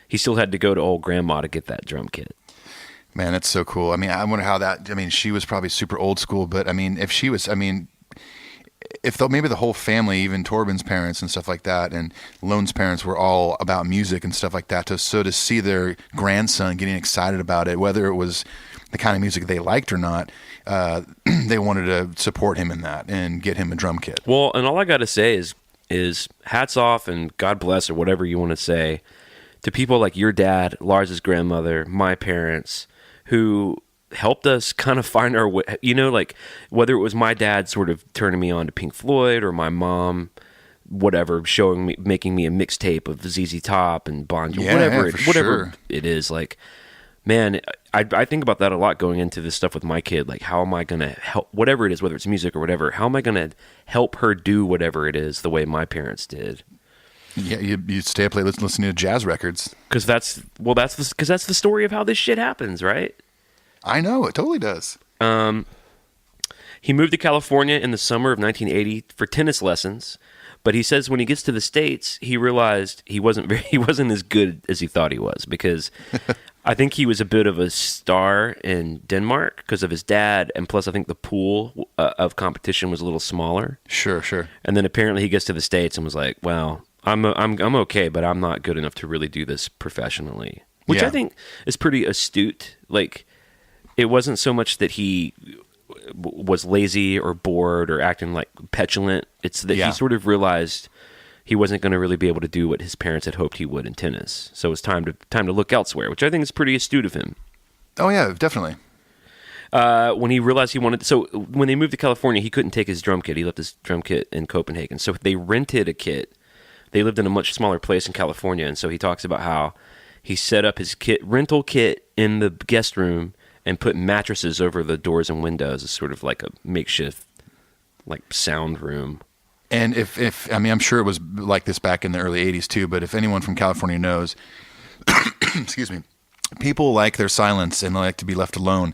he still had to go to old grandma to get that drum kit. Man, that's so cool. I mean, I wonder how that, I mean, she was probably super old school, but I mean, if she was, I mean, maybe the whole family, even Torben's parents and stuff like that, and Lone's parents were all about music and stuff like that, to see their grandson getting excited about it, whether it was the kind of music they liked or not, they wanted to support him in that and get him a drum kit. Well, and all I got to say is hats off and God bless or whatever you want to say to people like your dad, Lars's grandmother, my parents, who helped us kind of find our way. You know, like whether it was my dad sort of turning me on to Pink Floyd or my mom, whatever, making me a mixtape of ZZ Top and Bon Jovi, whatever it is. Like, man, I think about that a lot going into this stuff with my kid. Like, how am I going to help, whatever it is, whether it's music or whatever, how am I going to help her do whatever it is the way my parents did? Yeah, you stay up late listening to jazz records. Because that's the story of how this shit happens, right? I know, it totally does. He moved to California in the summer of 1980 for tennis lessons, but he says when he gets to the States, he realized he wasn't as good as he thought he was, because I think he was a bit of a star in Denmark because of his dad, and plus I think the pool of competition was a little smaller. Sure. And then apparently he gets to the States and was like, well, I'm okay, but I'm not good enough to really do this professionally, which I think is pretty astute. Like, it wasn't so much that he was lazy or bored or acting like petulant. It's that he sort of realized he wasn't going to really be able to do what his parents had hoped he would in tennis. So it was time to look elsewhere, which I think is pretty astute of him. Oh yeah, definitely. When he realized when they moved to California, he couldn't take his drum kit. He left his drum kit in Copenhagen. So they rented a kit. They lived in a much smaller place in California. And so he talks about how he set up his rental kit in the guest room and put mattresses over the doors and windows as sort of like a makeshift, like, sound room. And if I mean, I'm sure it was like this back in the early 80s too, but if anyone from California knows, excuse me, people like their silence and they like to be left alone.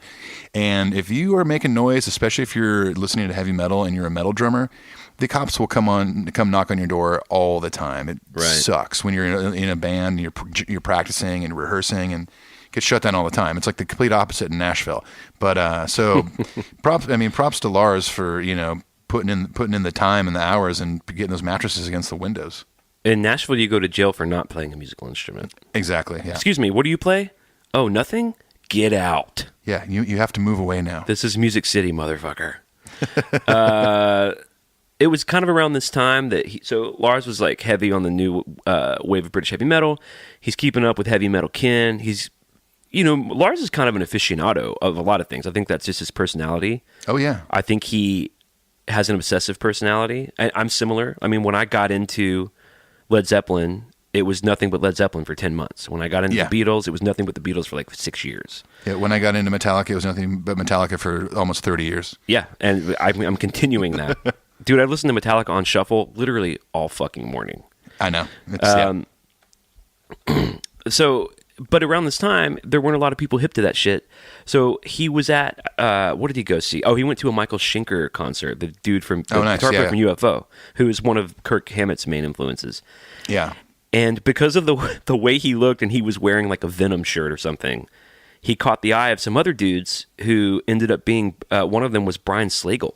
And if you are making noise, especially if you're listening to heavy metal and you're a metal drummer, the cops will come knock on your door all the time. It sucks when you're in a band and you're practicing and rehearsing and get shut down all the time. It's like the complete opposite in Nashville. But so props to Lars for, putting in the time and the hours and getting those mattresses against the windows. In Nashville, you go to jail for not playing a musical instrument. Exactly. Yeah. Excuse me, what do you play? Oh, nothing? Get out. Yeah, you have to move away now. This is Music City, motherfucker. It was kind of around this time that so Lars was like heavy on the new wave of British heavy metal. He's keeping up with heavy metal kin. Lars is kind of an aficionado of a lot of things. I think that's just his personality. Oh, yeah. I think he has an obsessive personality. I'm similar. I mean, when I got into Led Zeppelin, it was nothing but Led Zeppelin for 10 months. When I got into the Beatles, it was nothing but the Beatles for like 6 years. Yeah, when I got into Metallica, it was nothing but Metallica for almost 30 years. Yeah, and I'm continuing that. Dude, I listened to Metallica on shuffle literally all fucking morning. I know. So, but around this time, there weren't a lot of people hip to that shit. So he was at, what did he go see? Oh, he went to a Michael Schenker concert, the dude from guitar player from UFO, who is one of Kirk Hammett's main influences. Yeah. And because of the way he looked, and he was wearing like a Venom shirt or something, he caught the eye of some other dudes who ended up being, one of them was Brian Slagle.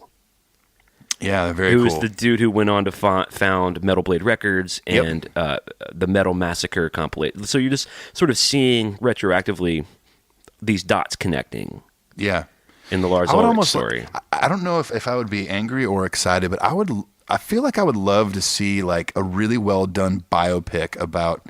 Yeah, very cool. Who was the dude who went on to found Metal Blade Records and the Metal Massacre compilation. So you're just sort of seeing retroactively these dots connecting. Yeah. In the Lars Ulrich story. I don't know if I would be angry or excited, but I feel like I would love to see like a really well done biopic about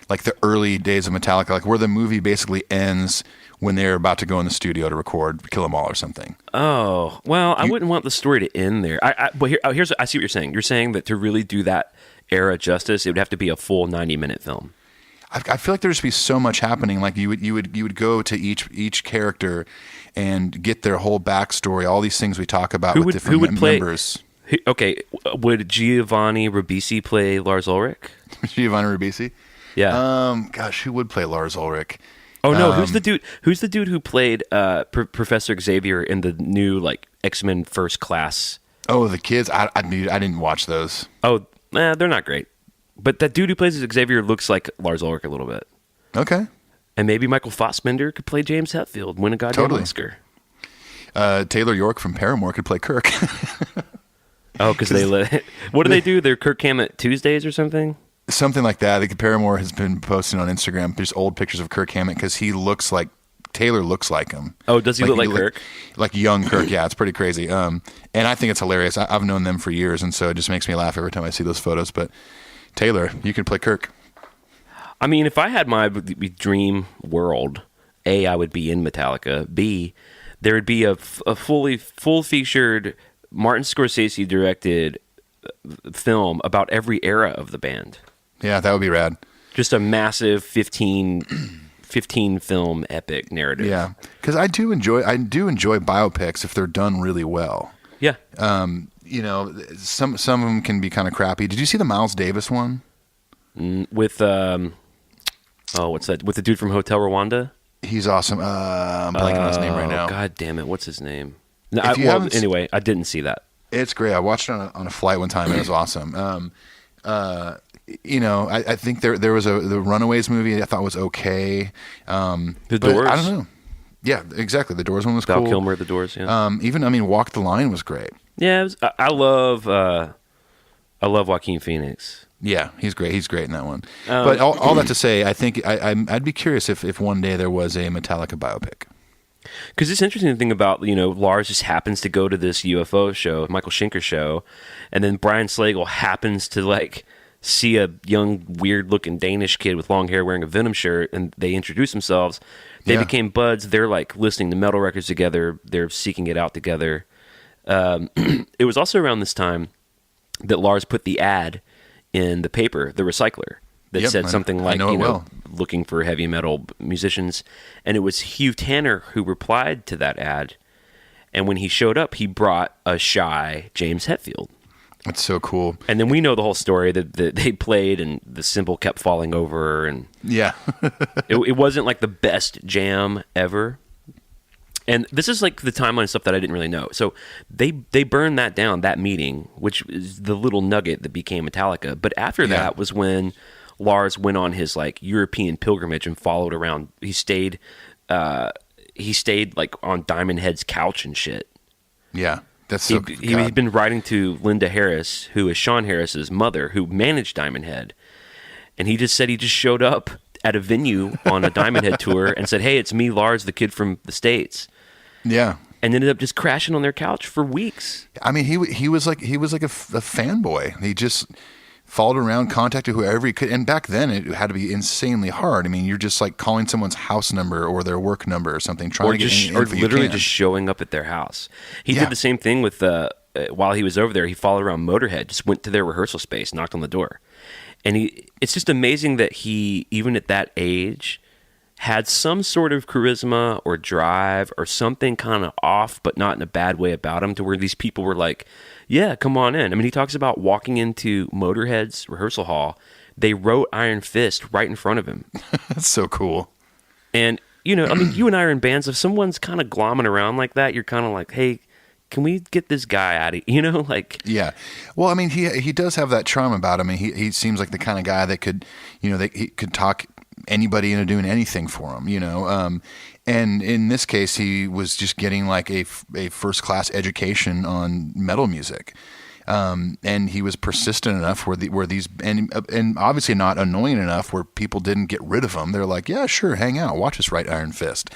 like the early days of Metallica, like where the movie basically ends when they're about to go in the studio to record Kill 'Em All or something. Oh, well, I wouldn't want the story to end there. But here's I see what you're saying. You're saying that to really do that era justice, it would have to be a full 90-minute film. I feel like there'd just be so much happening. Like you would go to each character and get their whole backstory, all these things we talk about with different members. Okay, would Giovanni Ribisi play Lars Ulrich? Giovanni Ribisi? Yeah. Gosh, who would play Lars Ulrich? Oh no, who's the dude? Who's the dude who played Professor Xavier in the new like X-Men First Class? Oh, the kids. I didn't watch those. Oh, they're not great. But that dude who plays Xavier looks like Lars Ulrich a little bit. Okay. And maybe Michael Fassbender could play James Hetfield, win a goddamn Oscar. Taylor York from Paramore could play Kirk. Oh, because what do they do? They're Kirk Hammett Tuesdays or something? Something like that. I think Paramore has been posting on Instagram just old pictures of Kirk Hammett because Taylor looks like him. Oh, does he look like Kirk? Like young Kirk, yeah. It's pretty crazy. And I think it's hilarious. I've known them for years, and so it just makes me laugh every time I see those photos. But Taylor, you can play Kirk. I mean, if I had my dream world, A, I would be in Metallica. B, there would be a full-featured Martin Scorsese directed film about every era of the band. Yeah, that would be rad. Just a massive 15 15 film epic narrative. Yeah, because I do enjoy biopics if they're done really well. Yeah. You know, some of them can be kind of crappy. Did you see the Miles Davis one? With what's that? With the dude from Hotel Rwanda? He's awesome. I'm blanking on his name right now. God damn it! What's his name? No, anyway, I didn't see that. It's great. I watched it on a flight one time. And it was awesome. You know, I think there was the Runaways movie I thought was okay. The Doors. I don't know. Yeah, exactly. The Doors one was Val cool. Kilmer, The Doors. Yeah. Even Walk the Line was great. Yeah, I love Joaquin Phoenix. Yeah, he's great. He's great in that one. But all that to say, I think I'd be curious if one day there was a Metallica biopic. Because it's interesting to think about, you know, Lars just happens to go to this UFO show, Michael Schenker show, and then Brian Slagle happens to, like, see a young, weird-looking Danish kid with long hair wearing a Venom shirt, and they introduce themselves. They became buds. They're, like, listening to metal records together. They're seeking it out together. It was also around this time that Lars put the ad in the paper, The Recycler, that said something like, looking for heavy metal musicians. And it was Hugh Tanner who replied to that ad. And when he showed up, he brought a shy James Hetfield. That's so cool. And then we know the whole story that they played and the cymbal kept falling over. And yeah, it wasn't like the best jam ever. And this is like the timeline stuff that I didn't really know. So they burned that down, that meeting, which is the little nugget that became Metallica. But after that was when Lars went on his like European pilgrimage and followed around. He stayed like on Diamond Head's couch and shit. Yeah, that's so. He'd been writing to Linda Harris, who is Sean Harris's mother, who managed Diamond Head, and he just said he just showed up at a venue on a Diamond Head tour and said, "Hey, it's me, Lars, the kid from the States." Yeah, and ended up just crashing on their couch for weeks. I mean, he was like a fanboy. He just followed around, contacted whoever he could. And back then, it had to be insanely hard. I mean, you're just like calling someone's house number or their work number or something, trying to get any info literally just showing up at their house. He did the same thing with while he was over there. He followed around Motorhead, just went to their rehearsal space, knocked on the door, and it's just amazing that he, even at that age, had some sort of charisma or drive or something kind of off, but not in a bad way about him, to where these people were like, yeah, come on in. I mean, he talks about walking into Motorhead's rehearsal hall. They wrote Iron Fist right in front of him. That's so cool. And, you know, I mean, you and I are in bands. If someone's kind of glomming around like that, you're kind of like, hey, can we get this guy out of, you know, like. Yeah. Well, I mean, he does have that charm about him. I mean, he seems like the kind of guy that could, you know, he could talk anybody into doing anything for him, you know. And in this case, he was just getting like a first-class education on metal music. And he was persistent enough where these and obviously not annoying enough where people didn't get rid of him. They're like, yeah, sure, hang out, watch us write Iron Fist.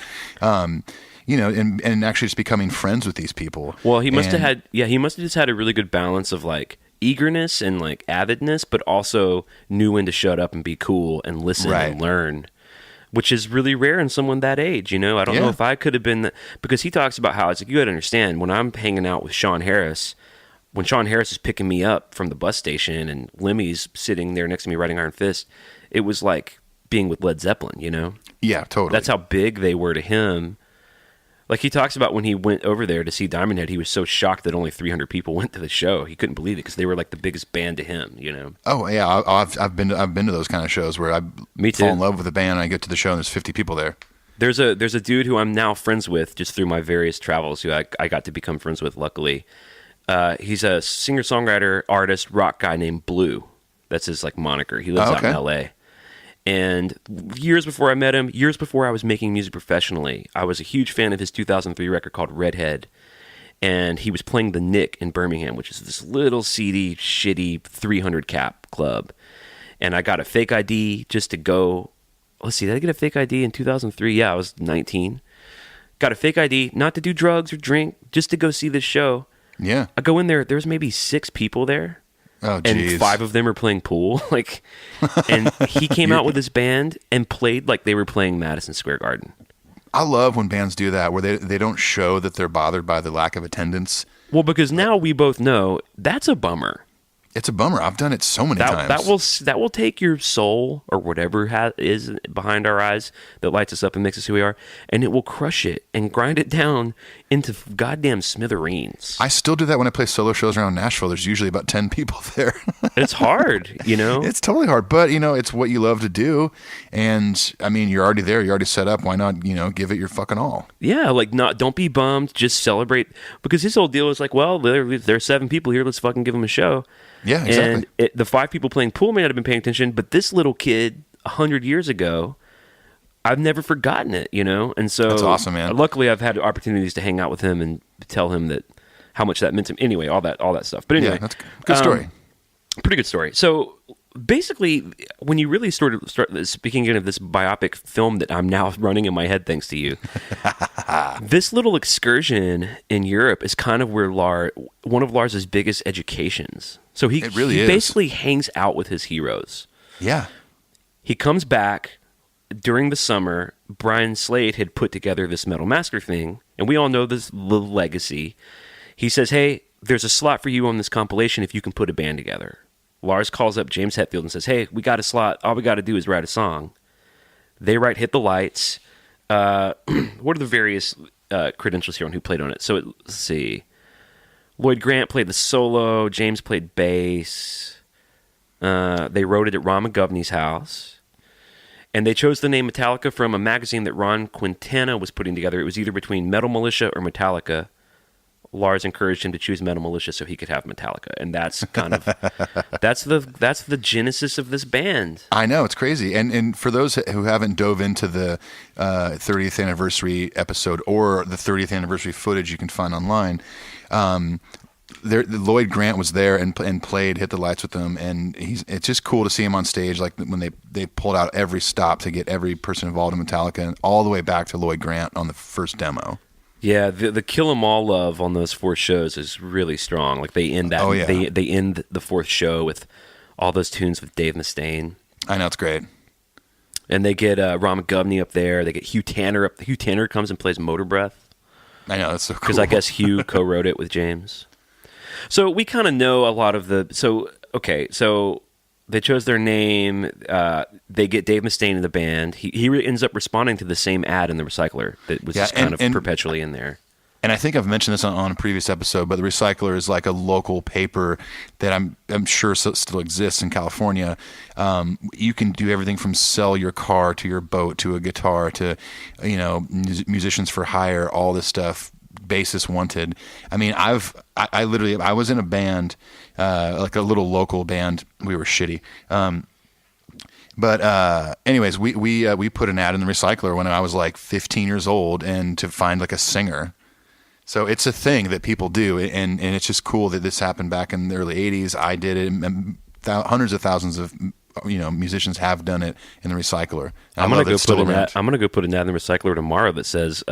You know, and actually just becoming friends with these people. Well, he must have just had a really good balance of like eagerness and like avidness, but also knew when to shut up and be cool and listen and learn, which is really rare in someone that age. You know, I don't know if I could have been because he talks about how it's like, you got to understand, when I'm hanging out with Sean Harris, when Sean Harris is picking me up from the bus station and Lemmy's sitting there next to me writing Iron Fist, it was like being with Led Zeppelin, you know? Yeah, totally. That's how big they were to him. Like he talks about when he went over there to see Diamond Head, he was so shocked that only 300 people went to the show. He couldn't believe it because they were like the biggest band to him, you know. Oh yeah, I've been to those kind of shows where I fall in love with a band and I get to the show and there's 50 people there. There's a dude who I'm now friends with just through my various travels who I got to become friends with, luckily. He's a singer-songwriter, artist, rock guy named Blue. That's his like moniker. He lives out in L.A. And years before I met him, years before I was making music professionally, I was a huge fan of his 2003 record called Redhead. And he was playing the Nick in Birmingham, which is this little seedy, shitty 300 cap club. And I got a fake ID just to go. Let's see, did I get a fake ID in 2003? Yeah, I was 19. Got a fake ID, not to do drugs or drink, just to go see this show. Yeah. I go in there, there's maybe 6 people there. Oh, geez. And 5 of them are playing pool. Like, and he came out with his band and played like they were playing Madison Square Garden. I love when bands do that, where they don't show that they're bothered by the lack of attendance. Well, because now we both know that's a bummer. It's a bummer. I've done it so many times. That will take your soul or whatever is behind our eyes that lights us up and makes us who we are, and it will crush it and grind it down into goddamn smithereens. I still do that when I play solo shows around Nashville. There's usually about 10 people there. It's hard, you know? It's totally hard, but, you know, it's what you love to do. And, I mean, you're already there. You're already set up. Why not, you know, give it your fucking all? Yeah, like, don't be bummed. Just celebrate. Because his whole deal is like, well, there's 7 people here. Let's fucking give them a show. Yeah, exactly. And the 5 people playing pool may not have been paying attention, but this little kid 100 years ago, I've never forgotten it, you know? And so that's awesome, man. Luckily, I've had opportunities to hang out with him and tell him that how much that meant to him. Anyway, all that stuff. But anyway, yeah, that's a good story. Pretty good story. So basically, when you really start speaking of this biopic film that I'm now running in my head thanks to you, this little excursion in Europe is kind of where one of Lars's biggest educations. So he basically hangs out with his heroes. Yeah. He comes back during the summer. Brian Slade had put together this Metal Massacre thing, and we all know this little legacy. He says, hey, there's a slot for you on this compilation if you can put a band together. Lars calls up James Hetfield and says, hey, we got a slot. All we got to do is write a song. They write Hit the Lights. What are the various credentials here on who played on it? So let's see. Lloyd Grant played the solo. James played bass. They wrote it at Ron McGovney's house. And they chose the name Metallica from a magazine that Ron Quintana was putting together. It was either between Metal Militia or Metallica. Lars encouraged him to choose Metal Militia so he could have Metallica, and that's kind of that's the genesis of this band. I know, it's crazy. And for those who haven't dove into the 30th anniversary episode or the 30th anniversary footage you can find online, Lloyd Grant was there and played Hit the Lights with them, and it's just cool to see him on stage. Like when they pulled out every stop to get every person involved in Metallica, and all the way back to Lloyd Grant on the first demo. Yeah, the Kill 'Em All love on those 4 shows is really strong. Like they end that. Oh, yeah. They end the 4th show with all those tunes with Dave Mustaine. I know, it's great. And they get Ron McGovney up there. They get Hugh Tanner up. Hugh Tanner comes and plays Motor Breath. I know, that's so cool. Because I guess Hugh co-wrote it with James. So we kind of know a lot of the. So they chose their name. They get Dave Mustaine in the band. He ends up responding to the same ad in the Recycler that was just kind of perpetually in there. And I think I've mentioned this on a previous episode, but the Recycler is like a local paper that I'm sure still exists in California. You can do everything from sell your car to your boat to a guitar to, you know, musicians for hire, all this stuff. Bassist wanted. I mean, I literally was in a band, like a little local band. We were shitty. But anyways, we put an ad in the Recycler when I was like 15 years old, and to find like a singer. So it's a thing that people do, and it's just cool that this happened back in the early 80s. I did it, and hundreds of thousands of musicians have done it in the Recycler. I'm gonna go put an ad in the Recycler tomorrow that says,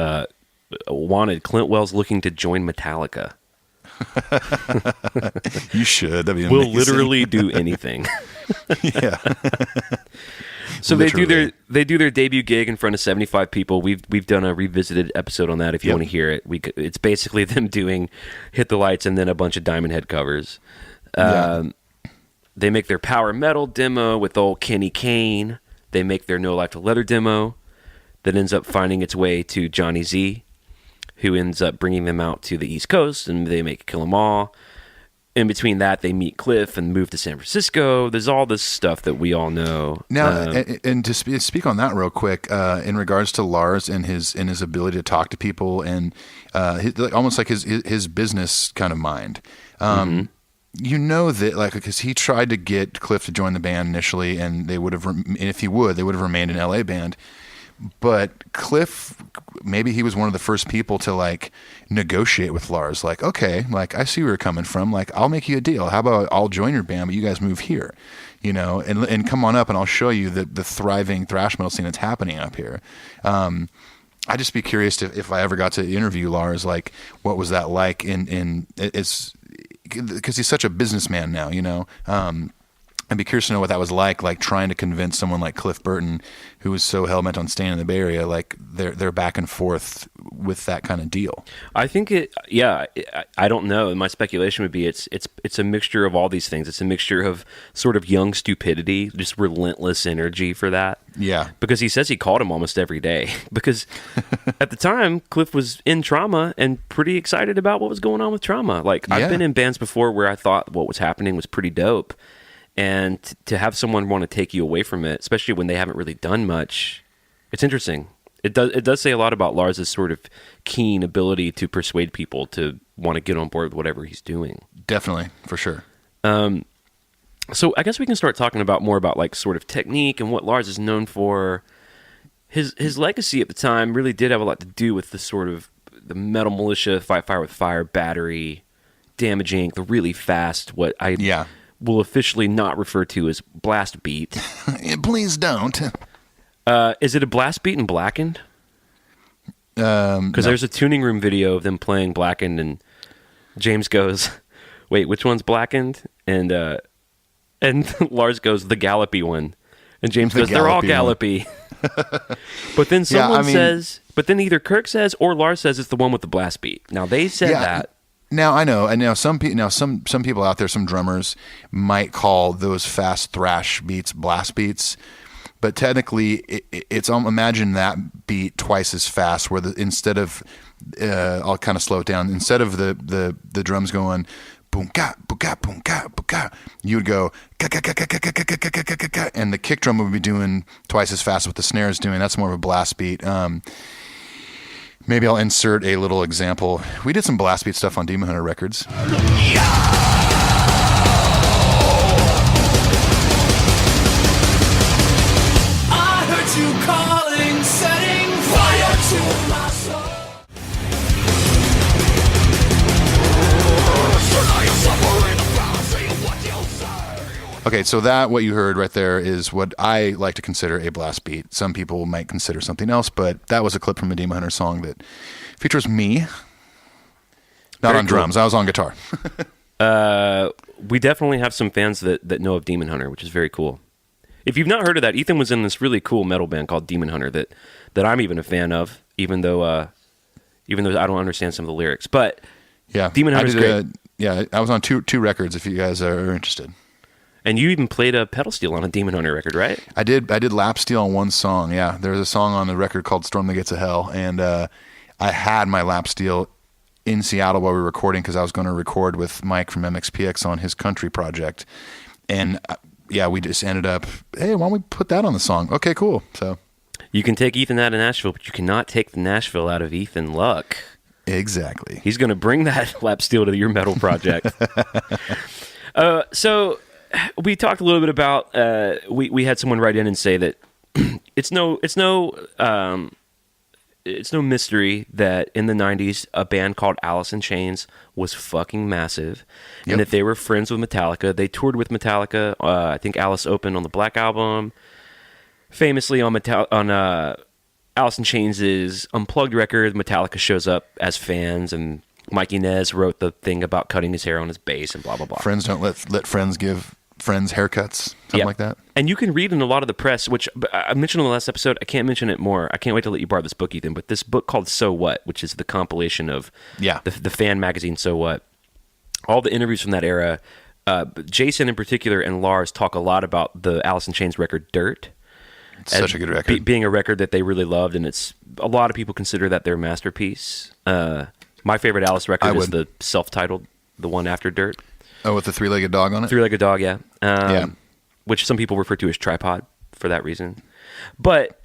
"Wanted Clint Wells looking to join Metallica." You should. That'd be amazing. We'll literally do anything. Yeah. So literally. they do their debut gig in front of 75 people. We've done a revisited episode on that. If you want to hear it, it's basically them doing Hit the Lights and then a bunch of Diamond Head covers. They make their power metal demo with old Kenny Kane. They make their No Life to Leather demo that ends up finding its way to Johnny Z, who ends up bringing them out to the East Coast, and they make Kill 'Em All. In between that, they meet Cliff and move to San Francisco. There's all this stuff that we all know. Now, and to speak on that real quick, in regards to Lars and his ability to talk to people, and almost like his business kind of mind. You know that, like, because he tried to get Cliff to join the band initially, and they would have, if he would, they would have remained an LA band. But Cliff, maybe he was one of the first people to like negotiate with Lars. Like, okay, like I see where you're coming from. Like, I'll make you a deal. How about I'll join your band, but you guys move here, you know, and come on up, and I'll show you the thriving thrash metal scene that's happening up here. I'd just be curious if I ever got to interview Lars, like what was that like? In it's because he's such a businessman now, you know. I'd be curious to know what that was like trying to convince someone like Cliff Burton, who was so hell-bent on staying in the Bay Area, like they're back and forth with that kind of deal. I think I don't know. My speculation would be it's a mixture of all these things. It's a mixture of sort of young stupidity, just relentless energy for that. Yeah. Because he says he called him almost every day. Because at the time, Cliff was in Trauma and pretty excited about what was going on with Trauma. Like, I've been in bands before where I thought what was happening was pretty dope. And to have someone want to take you away from it, especially when they haven't really done much, it's interesting. It does say a lot about Lars's sort of keen ability to persuade people to want to get on board with whatever he's doing. Definitely, for sure. So I guess we can start talking more about like sort of technique and what Lars is known for. His legacy at the time really did have a lot to do with the sort of the Metal Militia, Fight Fire with Fire, Battery, Damaging, the really fast, what I will officially not refer to as blast beat. Please don't. Is it a blast beat in Blackened? Because there's a tuning room video of them playing Blackened, and James goes, "Wait, which one's Blackened?" And Lars goes, "The gallopy one," and James goes, "They're all gallopy." But then someone says, but then either Kirk says or Lars says it's the one with the blast beat. Now they said that. Now I know, and now some people out there, some drummers might call those fast thrash beats blast beats, but technically it's imagine that beat twice as fast. Where instead of I'll kind of slow it down. Instead of the drums going boom ka boom ka boom ka boom ka, you would go ka ka ka ka ka ka ka ka ka ka, and the kick drum would be doing twice as fast what the snare is doing. That's more of a blast beat. Maybe I'll insert a little example. We did some blast beat stuff on Demon Hunter Records. I heard you calling, setting fire to my soul. Okay, so what you heard right there is what I like to consider a blast beat. Some people might consider something else, but that was a clip from a Demon Hunter song that features me. Not on drums. I was on guitar. We definitely have some fans that know of Demon Hunter, which is very cool. If you've not heard of that, Ethan was in this really cool metal band called Demon Hunter that I'm even a fan of, even though I don't understand some of the lyrics. But yeah, Demon Hunter's great. I was on two records if you guys are interested. And you even played a pedal steel on a Demon Hunter record, right? I did lap steel on one song. Yeah, there was a song on the record called "Storm the Gates of Hell," and I had my lap steel in Seattle while we were recording because I was going to record with Mike from MXPX on his country project, and we just ended up, hey, why don't we put that on the song? Okay, cool. So you can take Ethan out of Nashville, but you cannot take the Nashville out of Ethan Luck. Exactly. He's going to bring that lap steel to your metal project. So we talked a little bit about we had someone write in and say that it's no mystery that in the 90s a band called Alice in Chains was fucking massive, and that they were friends with Metallica. They toured with Metallica. I think Alice opened on the Black Album. Famously on Alice in Chains' Unplugged record, Metallica shows up as fans, and Mike Inez wrote the thing about cutting his hair on his bass and blah blah blah. Friends don't let friends give friends haircuts, something like that. And you can read in a lot of the press, which I mentioned in the last episode. I can't mention it more. I can't wait to let you borrow this book, Ethan. But this book called "So What," which is the compilation of the fan magazine "So What," all the interviews from that era. Jason in particular and Lars talk a lot about the Alice in Chains record "Dirt." It's such a good record. Being a record that they really loved, and it's a lot of people consider that their masterpiece. My favorite Alice record is the self-titled, the one after "Dirt." Oh, with the three-legged dog on it? Three-legged dog, yeah. Which some people refer to as Tripod for that reason. But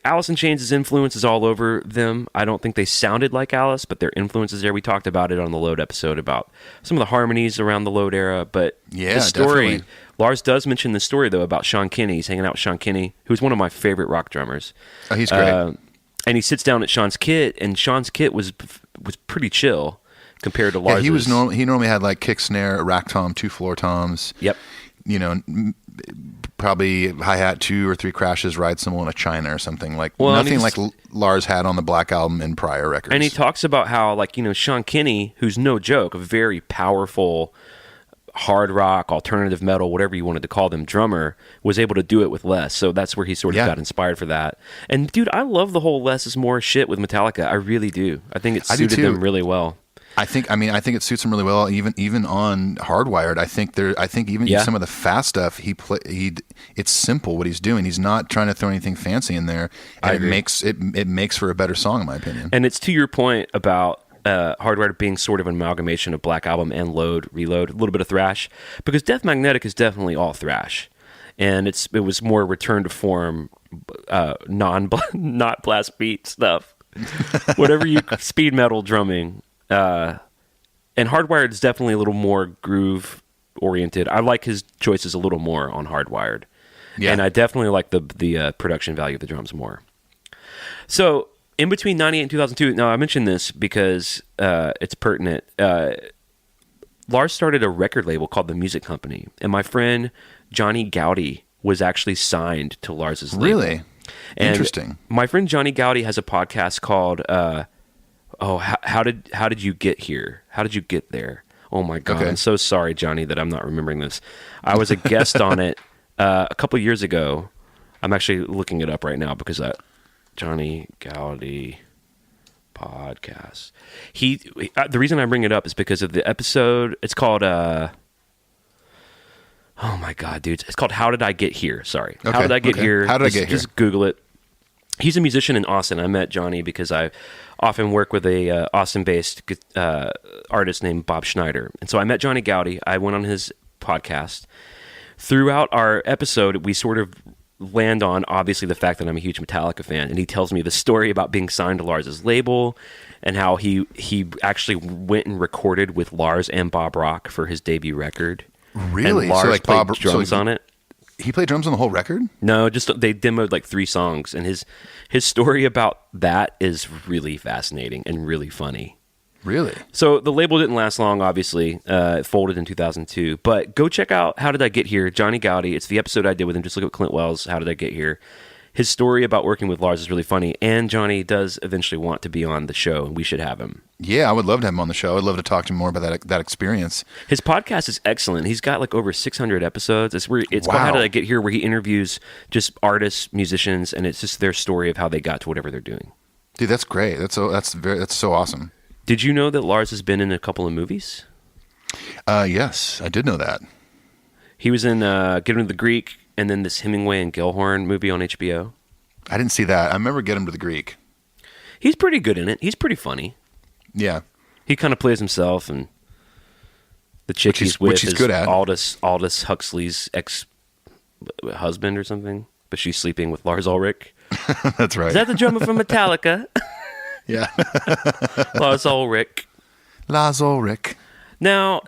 Alice in Chains' influence is all over them. I don't think they sounded like Alice, but their influence is there. We talked about it on the Load episode about some of the harmonies around the Load era. But the story, definitely. Lars does mention the story, though, about Sean Kinney. He's hanging out with Sean Kinney, who's one of my favorite rock drummers. Oh, he's great. And he sits down at Sean's kit, and Sean's kit was pretty chill compared to Lars. Yeah, he normally had like kick, snare, a rack tom, 2 floor toms. Yep. You know, probably hi-hat, 2 or 3 crashes, ride cymbal, and a China or something. Like nothing like Lars had on the Black Album and prior records. And he talks about how, like, Sean Kinney, who's no joke, a very powerful, hard rock, alternative metal, whatever you wanted to call them, drummer, was able to do it with less. So that's where he sort of got inspired for that. And dude, I love the whole less is more shit with Metallica. I really do. I think it suited them really well. I think it suits him really well. Even on Hardwired, I think even some of the fast stuff it's simple what he's doing. He's not trying to throw anything fancy in there, and it makes for a better song in my opinion. And it's to your point about Hardwired being sort of an amalgamation of Black Album and Load, Reload, a little bit of thrash, because Death Magnetic is definitely all thrash, and it was more return to form, not blast beat stuff, whatever you speed metal drumming. And Hardwired is definitely a little more groove oriented. I like his choices a little more on Hardwired, and I definitely like the production value of the drums more. So in between 98 and 2002, now I mentioned this because it's pertinent. Lars started a record label called The Music Company, and my friend Johnny Gowdy was actually signed to Lars's label. Really? And interesting. My friend Johnny Gowdy has a podcast called how did you get here? How did you get there? Oh my God. Okay. I'm so sorry, Johnny, that I'm not remembering this. I was a guest on it a couple years ago. I'm actually looking it up right now because Johnny Gowdy podcast. The reason I bring it up is because of the episode. It's called oh my God, dude. It's called How Did I Get Here? Sorry. Okay. How Did I Get Here? How did I get here? Just Google it. He's a musician in Austin. I met Johnny because I often work with a Austin-based artist named Bob Schneider. And so I met Johnny Gowdy. I went on his podcast. Throughout our episode, we sort of land on, obviously, the fact that I'm a huge Metallica fan. And he tells me the story about being signed to Lars's label and how he actually went and recorded with Lars and Bob Rock for his debut record. Really? And Lars played drums on it. He played drums on the whole record? No, just they demoed like 3 songs, and his story about that is really fascinating and really funny. Really? So the label didn't last long, obviously. It folded in 2002. But go check out How Did I Get Here? Johnny Gowdy. It's the episode I did with him. Just look at Clint Wells, How Did I Get Here? His story about working with Lars is really funny, and Johnny does eventually want to be on the show, and we should have him. Yeah, I would love to have him on the show. I'd love to talk to him more about that experience. His podcast is excellent. He's got like over 600 episodes. It's called How Did I Get Here, where he interviews just artists, musicians, and it's just their story of how they got to whatever they're doing. Dude, that's great. That's so awesome. Did you know that Lars has been in a couple of movies? Yes, I did know that. He was in Get Him to the Greek, and then this Hemingway and Gellhorn movie on HBO. I didn't see that. I remember Get Him to the Greek. He's pretty good in it. He's pretty funny. Yeah. He kind of plays himself, and the chick he's with is good at. Aldous Huxley's ex-husband or something, but she's sleeping with Lars Ulrich. That's right. Is that the drummer from Metallica? Yeah. Lars Ulrich. Lars Ulrich. Now,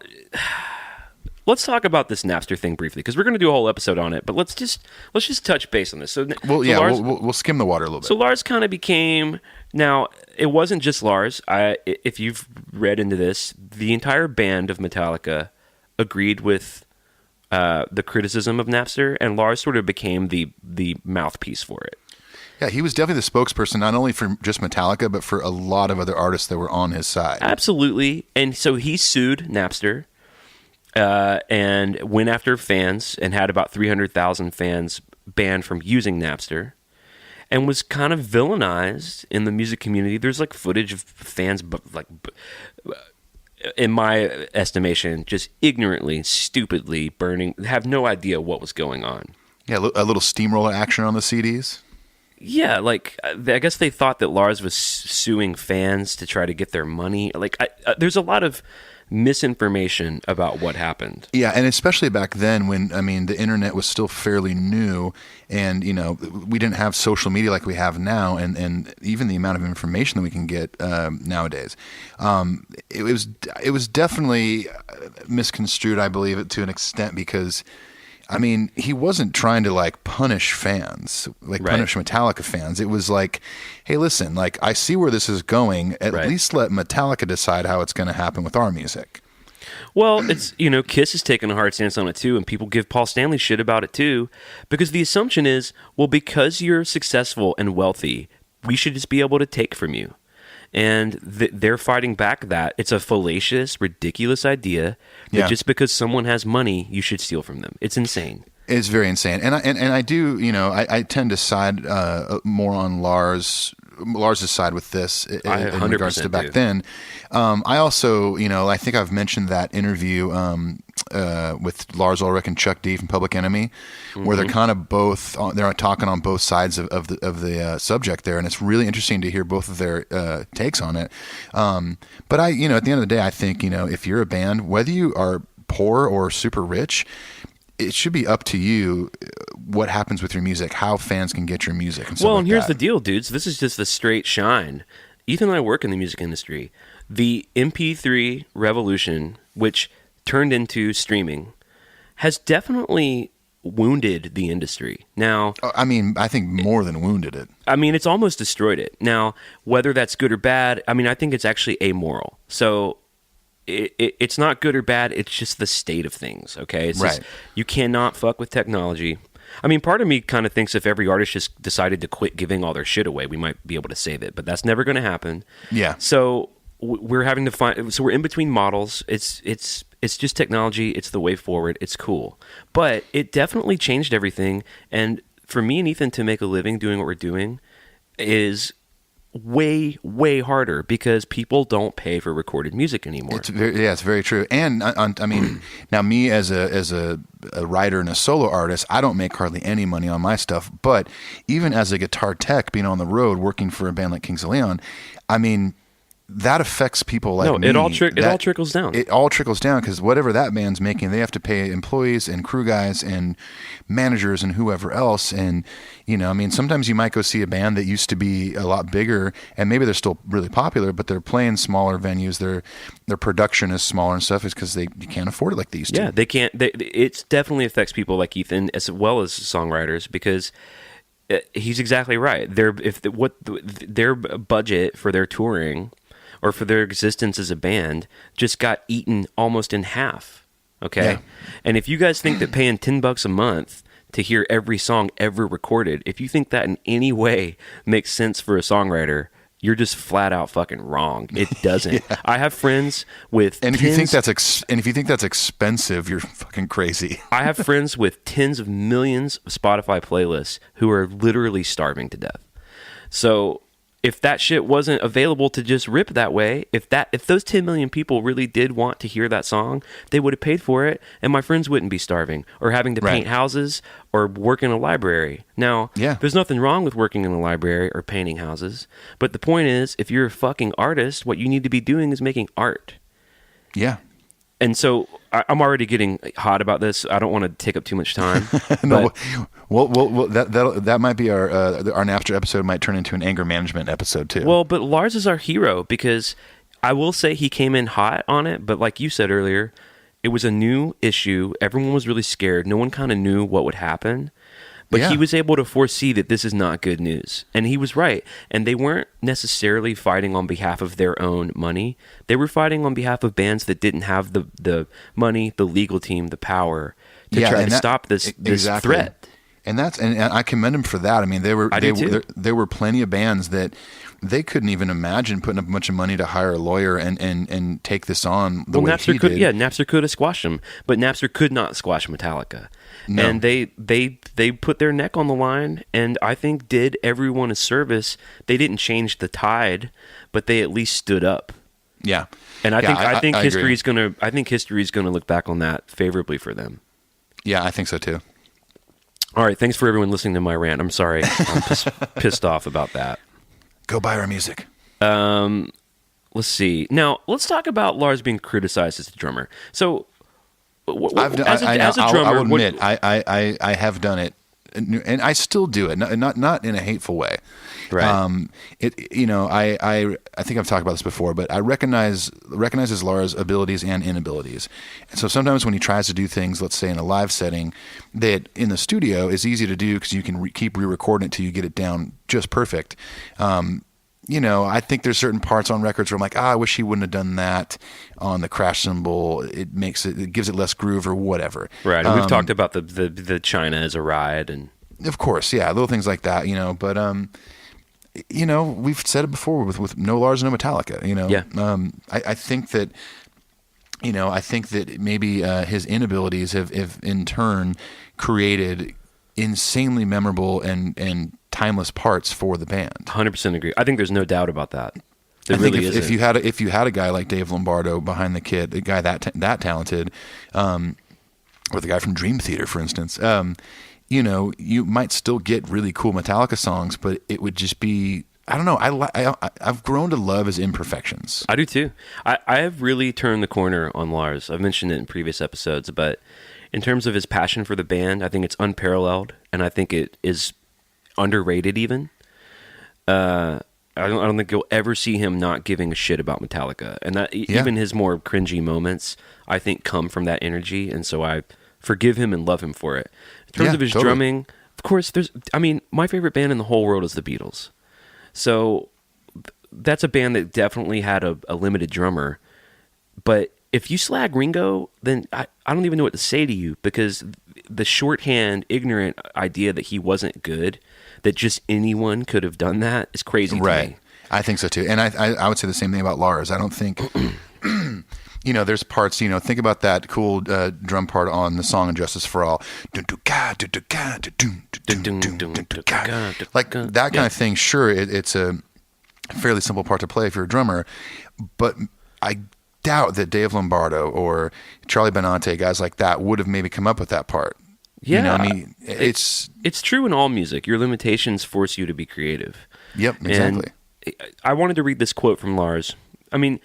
let's talk about this Napster thing briefly, because we're going to do a whole episode on it. But let's just touch base on this. We'll skim the water a little bit. So Lars kind of became. Now, it wasn't just Lars. If you've read into this, the entire band of Metallica agreed with the criticism of Napster, and Lars sort of became the mouthpiece for it. Yeah, he was definitely the spokesperson, not only for just Metallica, but for a lot of other artists that were on his side. Absolutely. And so he sued Napster and went after fans and had about 300,000 fans banned from using Napster, and was kind of villainized in the music community. There's like footage of fans, in my estimation, just ignorantly, stupidly burning, have no idea what was going on. Yeah, a little steamroller action on the CDs. Yeah, like I guess they thought that Lars was suing fans to try to get their money. Like, there's a lot of misinformation about what happened. Yeah, and especially back then when, the internet was still fairly new, and, we didn't have social media like we have now, and even the amount of information that we can get nowadays. It was definitely misconstrued, I believe, to an extent, because he wasn't trying to punish fans, punish Metallica fans. It was like, hey, listen, I see where this is going. At least let Metallica decide how it's going to happen with our music. Well, it's, Kiss has taken a hard stance on it too, and people give Paul Stanley shit about it too, because the assumption is, well, because you're successful and wealthy, we should just be able to take from you. and they're fighting back that it's a fallacious, ridiculous idea that Yeah. just because someone has money, you should steal from them. It's insane. It's very insane, and I do, I tend to side more on Lars's side with this in regards to back then. I also, I think I've mentioned that interview with Lars Ulrich and Chuck D from Public Enemy, where they're kind of both they're talking on both sides of the subject there, and it's really interesting to hear both of their takes on it. But at the end of the day, I think if you're a band, whether you are poor or super rich, it should be up to you what happens with your music, how fans can get your music. And Well, and here's the deal, dudes. This is just the straight shine. Ethan and I work in the music industry. The MP3 revolution, which turned into streaming, has definitely wounded the industry. Now, I think more than wounded it. It's almost destroyed it. Now, whether that's good or bad, I think it's actually amoral. So it's not good or bad. It's just the state of things. Okay, it's right. Just, you cannot fuck with technology. Part of me kind of thinks if every artist just decided to quit giving all their shit away, we might be able to save it. But that's never going to happen. Yeah. So we're having to find. So we're in between models. It's just technology. It's the way forward. It's cool. But it definitely changed everything. And for me and Ethan to make a living doing what we're doing is way harder because people don't pay for recorded music anymore. It's very true. And now me as a writer and a solo artist, I don't make hardly any money on my stuff. But even as a guitar tech, being on the road working for a band like Kings of Leon, that affects people like me. It all trickles down. It all trickles down because whatever that band's making, they have to pay employees and crew guys and managers and whoever else. And, sometimes you might go see a band that used to be a lot bigger and maybe they're still really popular, but they're playing smaller venues. Their production is smaller and stuff is because you can't afford it like they used to. Yeah, they can't. It definitely affects people like Ethan as well as songwriters because he's exactly right. Their budget for their touring or for their existence as a band just got eaten almost in half. Okay. Yeah. And if you guys think that paying $10 a month to hear every song ever recorded, if you think that in any way makes sense for a songwriter, you're just flat out fucking wrong. It doesn't. Yeah. I have friends with if you think that's expensive, you're fucking crazy. I have friends with tens of millions of Spotify playlists who are literally starving to death. So if that shit wasn't available to just rip that way, if those 10 million people really did want to hear that song, they would have paid for it, and my friends wouldn't be starving or having to paint houses or work in a library. Now, there's nothing wrong with working in a library or painting houses, but the point is, if you're a fucking artist, what you need to be doing is making art. Yeah. And so I'm already getting hot about this. I don't want to take up too much time. No, well, that might be our Napster episode might turn into an anger management episode too. Well, but Lars is our hero because I will say he came in hot on it. But like you said earlier, it was a new issue. Everyone was really scared. No one kind of knew what would happen. But he was able to foresee that this is not good news. And he was right. And they weren't necessarily fighting on behalf of their own money. They were fighting on behalf of bands that didn't have the money, the legal team, the power to try to stop this threat. And I commend them for that. There were plenty of bands that they couldn't even imagine putting up a bunch of money to hire a lawyer and take this on the way Napster he did. Yeah, Napster could have squashed them, but Napster could not squash Metallica. No. And they put their neck on the line, and I think did everyone a service. They didn't change the tide, but they at least stood up. Yeah, and I think history is gonna look back on that favorably for them. Yeah, I think so too. All right, thanks for everyone listening to my rant. I'm sorry, I'm just pissed off about that. Go buy our music. Let's see. Now, let's talk about Lars being criticized as a drummer. So, as a drummer, I'll admit, I have done it, and I still do it. Not in a hateful way. Right. I think I've talked about this before, but I recognizes Lars' abilities and inabilities. And so sometimes when he tries to do things, let's say in a live setting, that in the studio is easy to do because you can keep re-recording it till you get it down just perfect. I think there's certain parts on records where I'm like, I wish he wouldn't have done that on the crash cymbal. It gives it less groove or whatever. Right. And we've talked about the China as a ride and of course, yeah, little things like that, but we've said it before with no Lars, no Metallica. Yeah. I think that. I think that maybe his inabilities have in turn created insanely memorable and timeless parts for the band. 100% agree. I think there's no doubt about that. There I think really if you had a guy like Dave Lombardo behind the kit, a guy that talented, or the guy from Dream Theater, for instance, you might still get really cool Metallica songs, but it would just be, I don't know. I've grown to love his imperfections. I do too. I have really turned the corner on Lars. I've mentioned it in previous episodes, but in terms of his passion for the band, I think it's unparalleled, and I think it is underrated even. I don't think you'll ever see him not giving a shit about Metallica, and that even his more cringy moments, I think, come from that energy, and so I forgive him and love him for it. In terms of his drumming, of course, my favorite band in the whole world is the Beatles, so that's a band that definitely had a limited drummer. But if you slag Ringo, then I don't even know what to say to you, because the shorthand, ignorant idea that he wasn't good, that just anyone could have done that, is crazy to me. I think so too. And I would say the same thing about Lars. I don't think, there's parts, think about that cool drum part on the song Injustice for All. Like that kind of thing. Sure, it's a fairly simple part to play if you're a drummer, but I doubt that Dave Lombardo or Charlie Benante, guys like that, would have maybe come up with that part. Yeah, it's true in all music. Your limitations force you to be creative. Yep, exactly. And I wanted to read this quote from Lars. I mean,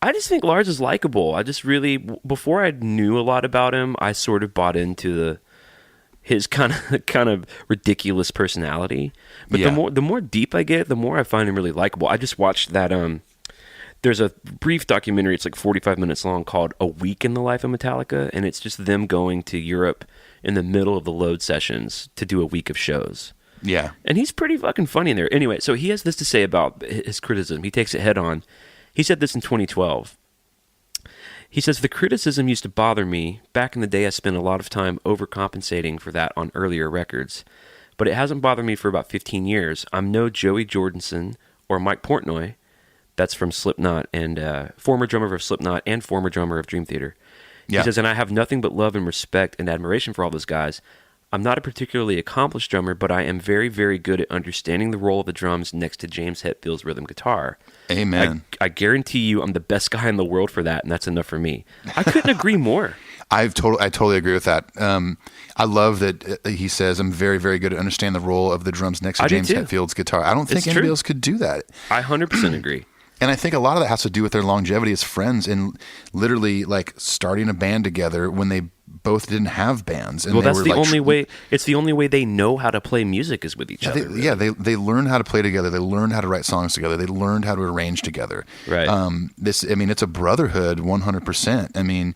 I just think Lars is likable. I just really, before I knew a lot about him, I sort of bought into his kind of ridiculous personality. But the more deep I get, the more I find him really likable. I just watched that. There's a brief documentary, it's like 45 minutes long, called A Week in the Life of Metallica, and it's just them going to Europe in the middle of the load sessions to do a week of shows. Yeah. And he's pretty fucking funny in there. Anyway, so he has this to say about his criticism. He takes it head on. He said this in 2012. He says, "The criticism used to bother me. Back in the day, I spent a lot of time overcompensating for that on earlier records. But it hasn't bothered me for about 15 years. I'm no Joey Jordison or Mike Portnoy." That's from Slipknot, and former drummer of Slipknot and former drummer of Dream Theater. Yeah. He says, "And I have nothing but love and respect and admiration for all those guys. I'm not a particularly accomplished drummer, but I am very, very good at understanding the role of the drums next to James Hetfield's rhythm guitar. Amen. I guarantee you I'm the best guy in the world for that, and that's enough for me." I couldn't agree more. I totally agree with that. I love that he says, "I'm very, very good at understanding the role of the drums next to James Hetfield's guitar." I don't think anybody else could do that. I 100% agree. And I think a lot of that has to do with their longevity as friends and literally like starting a band together when they both didn't have bands. And well, that's the only way. It's the only way they know how to play music is with each other. They learned how to play together. They learned how to write songs together. They learned how to arrange together. Right. It's a brotherhood, 100%. I mean,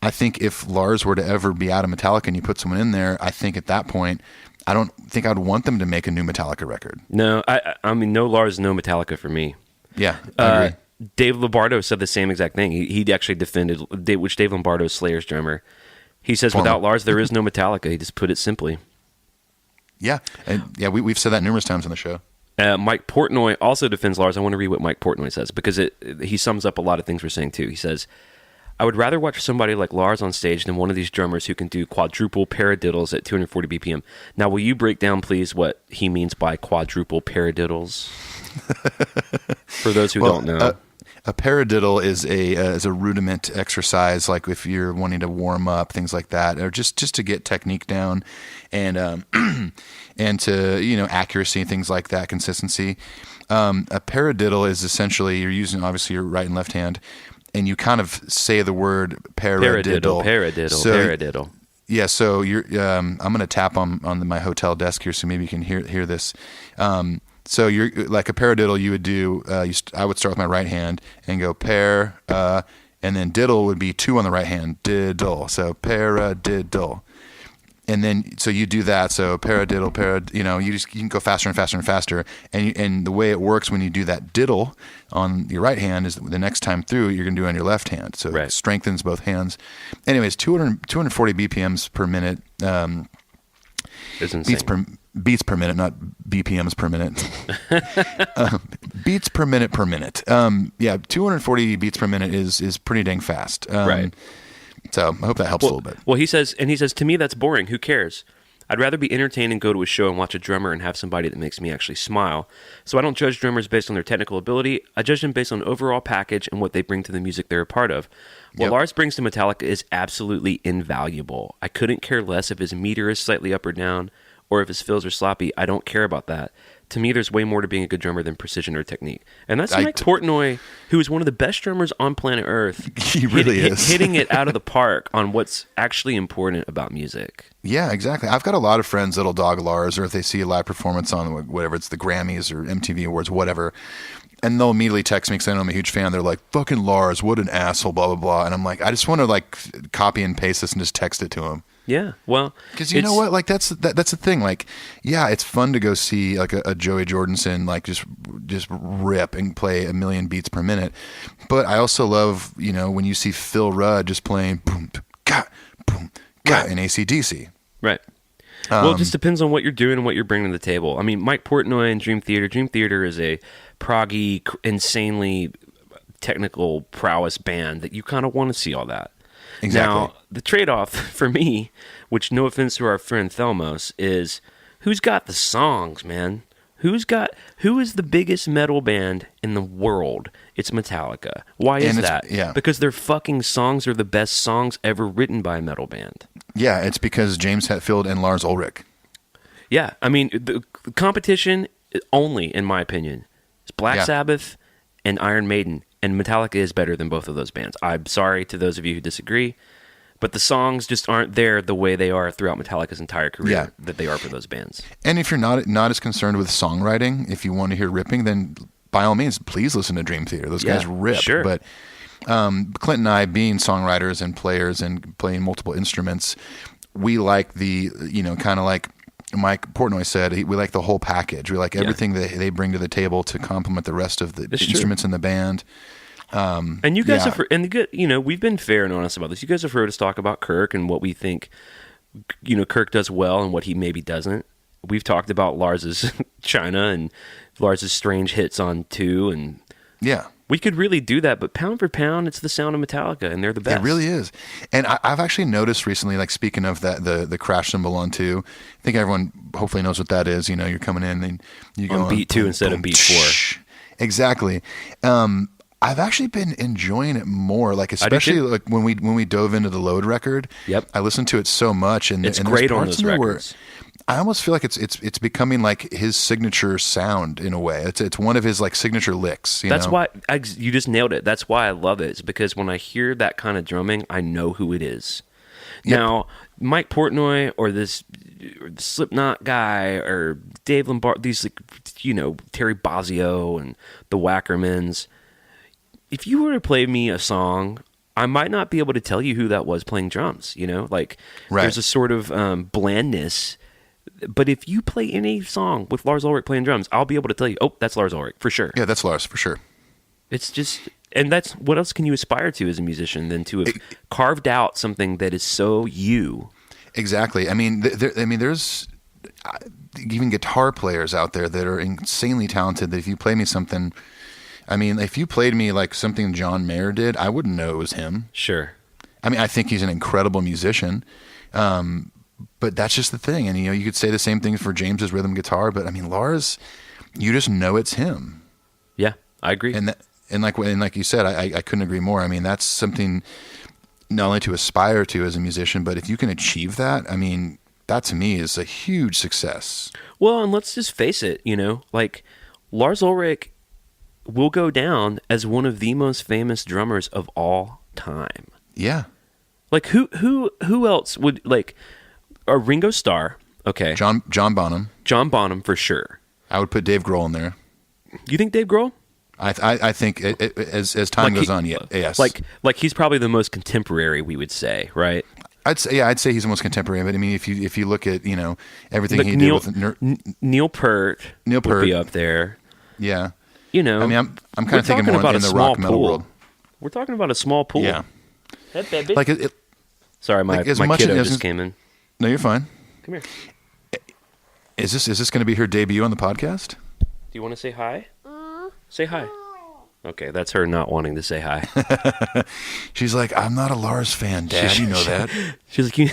I think if Lars were to ever be out of Metallica and you put someone in there, I think at that point, I don't think I'd want them to make a new Metallica record. No, I mean, no Lars, no Metallica for me. Yeah, I agree. Dave Lombardo said the same exact thing. He actually defended, which Dave Lombardo is Slayer's drummer. He says, without Lars, there is no Metallica. He just put it simply. Yeah, and we've said that numerous times on the show. Mike Portnoy also defends Lars. I want to read what Mike Portnoy says, because he sums up a lot of things we're saying too. He says, "I would rather watch somebody like Lars on stage than one of these drummers who can do quadruple paradiddles at 240 BPM. Now, will you break down, please, what he means by quadruple paradiddles? For those who don't know. A paradiddle is a rudiment exercise, like if you're wanting to warm up, things like that, or just to get technique down, and and to accuracy, things like that, consistency. A paradiddle is essentially you're using obviously your right and left hand, and you kind of say the word paradiddle. Paradiddle. Yeah, so you're. I'm going to tap on my hotel desk here, so maybe you can hear this. So you're like a paradiddle. You would do. I would start with my right hand and go par, and then diddle would be 2 on the right hand. Diddle. So paradiddle, and then so you do that. So paradiddle, you can go faster and faster and faster. And the way it works when you do that diddle on your right hand is the next time through you're going to do it on your left hand. So It strengthens both hands. Anyways, 240 BPMs per minute. is insane. Beats per minute, not BPMs per minute. Beats per minute. 240 beats per minute is pretty dang fast. Right. So I hope that helps a little bit. Well, he says, to me, that's boring. Who cares? I'd rather be entertained and go to a show and watch a drummer and have somebody that makes me actually smile. So I don't judge drummers based on their technical ability. I judge them based on overall package and what they bring to the music they're a part of. What Lars brings to Metallica is absolutely invaluable. I couldn't care less if his meter is slightly up or down or if his fills are sloppy. I don't care about that. To me, there's way more to being a good drummer than precision or technique. And that's Mike Portnoy, who is one of the best drummers on planet Earth. He really is. Hitting it out of the park on what's actually important about music. Yeah, exactly. I've got a lot of friends that'll dog Lars, or if they see a live performance on whatever, it's the Grammys or MTV Awards, whatever, and they'll immediately text me because I know I'm a huge fan. They're like, fucking Lars, what an asshole, blah, blah, blah. And I'm like, I just want to like copy and paste this and just text it to him. Yeah, well, because you know what, like that's the thing. Like, yeah, it's fun to go see like a Joey Jordison like just rip and play a million beats per minute. But I also love when you see Phil Rudd just playing boom ka boom ka in AC/DC. Right. Well, it just depends on what you're doing and what you're bringing to the table. I mean, Mike Portnoy and Dream Theater. Dream Theater is a proggy, insanely technical prowess band that you kind of want to see all that. Exactly. Now, the trade-off for me, which no offense to our friend Thelmos, is who's got the songs, man? Who is the biggest metal band in the world? It's Metallica. Why is that? Yeah. Because their fucking songs are the best songs ever written by a metal band. Yeah, it's because James Hetfield and Lars Ulrich. Yeah, I mean, the competition only, in my opinion, is Black Sabbath and Iron Maiden. And Metallica is better than both of those bands. I'm sorry to those of you who disagree, but the songs just aren't there the way they are throughout Metallica's entire career that they are for those bands. And if you're not as concerned with songwriting, if you want to hear ripping, then by all means, please listen to Dream Theater. Those guys rip. Sure. But Clint and I, being songwriters and players and playing multiple instruments, we like the, kind of like Mike Portnoy said, we like the whole package. We like everything that they bring to the table to complement the rest of the instruments in the band. And you guys have, we've been fair and honest about this. You guys have heard us talk about Kirk and what we think, Kirk does well and what he maybe doesn't. We've talked about Lars's China and Lars's strange hits on 2, and we could really do that. But pound for pound, it's the sound of Metallica, and they're the best. It really is. And I've actually noticed recently, like speaking of that, the crash cymbal on 2, I think everyone hopefully knows what that is. You're coming in and you go on beat 2 instead of beat 4. Exactly. I've actually been enjoying it more, like especially like when we dove into the Load record. Yep. I listened to it so much, and it's great on those records. I almost feel like it's becoming like his signature sound in a way. It's one of his like signature licks. That's why you just nailed it. That's why I love it. It's because when I hear that kind of drumming, I know who it is. Yep. Now, Mike Portnoy or this Slipknot guy or Dave Lombardo, these Terry Bozzio and the Wackermans. If you were to play me a song, I might not be able to tell you who that was playing drums, There's a sort of blandness. But if you play any song with Lars Ulrich playing drums, I'll be able to tell you, oh, that's Lars Ulrich, for sure. Yeah, that's Lars, for sure. It's just, and that's, what else can you aspire to as a musician than to have carved out something that is so you? Exactly. I mean, there's even guitar players out there that are insanely talented that if you play me something... I mean, if you played me like something John Mayer did, I wouldn't know it was him. Sure. I mean, I think he's an incredible musician, but that's just the thing. And, you could say the same thing for James's rhythm guitar, but I mean, Lars, you just know it's him. Yeah, I agree. And like you said, I couldn't agree more. I mean, that's something not only to aspire to as a musician, but if you can achieve that, I mean, that to me is a huge success. Well, and let's just face it, like Lars Ulrich will go down as one of the most famous drummers of all time. Yeah. Like who else would, like, a Ringo Starr? Okay. John Bonham. John Bonham for sure. I would put Dave Grohl in there. You think Dave Grohl? I think as time goes on, yes. Like he's probably the most contemporary, we would say, right? I'd say he's the most contemporary. But I mean, if you look at everything he did with Neil Peart would be up there. Yeah. I mean, I'm kind of thinking more about in the rock metal world. We're talking about a small pool. Yeah. Hey, baby. Like Sorry, my kiddo just came in. No, you're fine. Come here. Is this going to be her debut on the podcast? Do you want to say hi? Say hi. Okay, that's her not wanting to say hi. She's like, I'm not a Lars fan, Dad. You know that. She's like,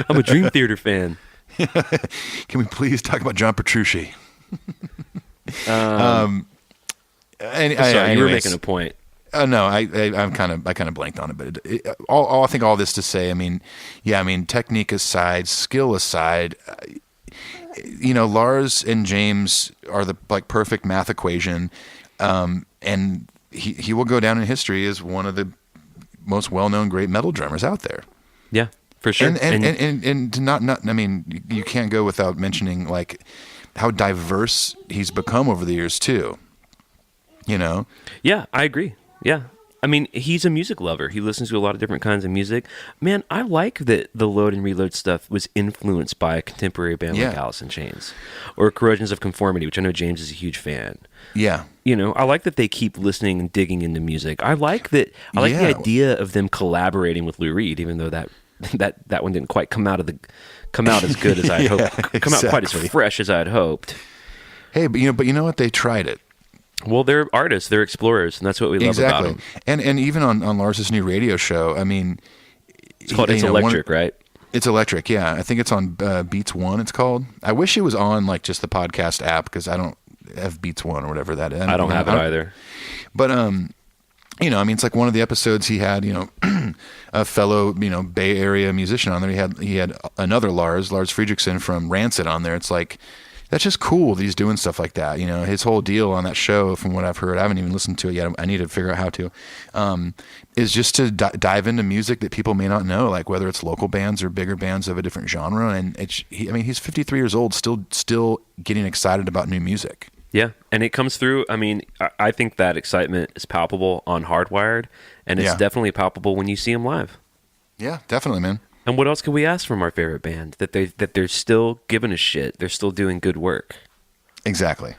I'm a Dream Theater fan. Can we please talk about John Petrucci? Sorry, you were making a point. No, I kind of blanked on it, but I think all this to say, I mean, technique aside, skill aside, Lars and James are the perfect math equation, and he will go down in history as one of the most well-known great metal drummers out there. Yeah, for sure. And not I mean, you can't go without mentioning how diverse he's become over the years too. Yeah, I agree. Yeah. I mean, he's a music lover. He listens to a lot of different kinds of music. Man, I like that the Load and Reload stuff was influenced by a contemporary band like Alice in Chains or Corrosions of Conformity, which I know James is a huge fan. Yeah. I like that they keep listening and digging into music. I like the idea of them collaborating with Lou Reed, even though that one didn't quite come out as good as I had hoped. Come out quite as fresh as I had hoped. Hey, but you know what? They tried it. Well, they're artists, they're explorers, and that's what we love about them. And even on Lars's new radio show, I mean, it's electric, right? It's electric, yeah. I think it's on Beats One. It's called. I wish it was on just the podcast app because I don't have Beats One or whatever that is. I don't have it either. But I mean, it's like one of the episodes he had, a fellow, Bay Area musician on there. He had another Lars Friedrichsen from Rancid on there. It's like, that's just cool that he's doing stuff like that. His whole deal on that show, from what I've heard, I haven't even listened to it yet. I need to figure out how to, is just to dive into music that people may not know, like whether it's local bands or bigger bands of a different genre. And he's 53 years old, still getting excited about new music. Yeah, and it comes through. I mean, I think that excitement is palpable on Hardwired, and it's definitely palpable when you see him live. Yeah, definitely, man. And what else can we ask from our favorite band? That they're still giving a shit. They're still doing good work. Exactly.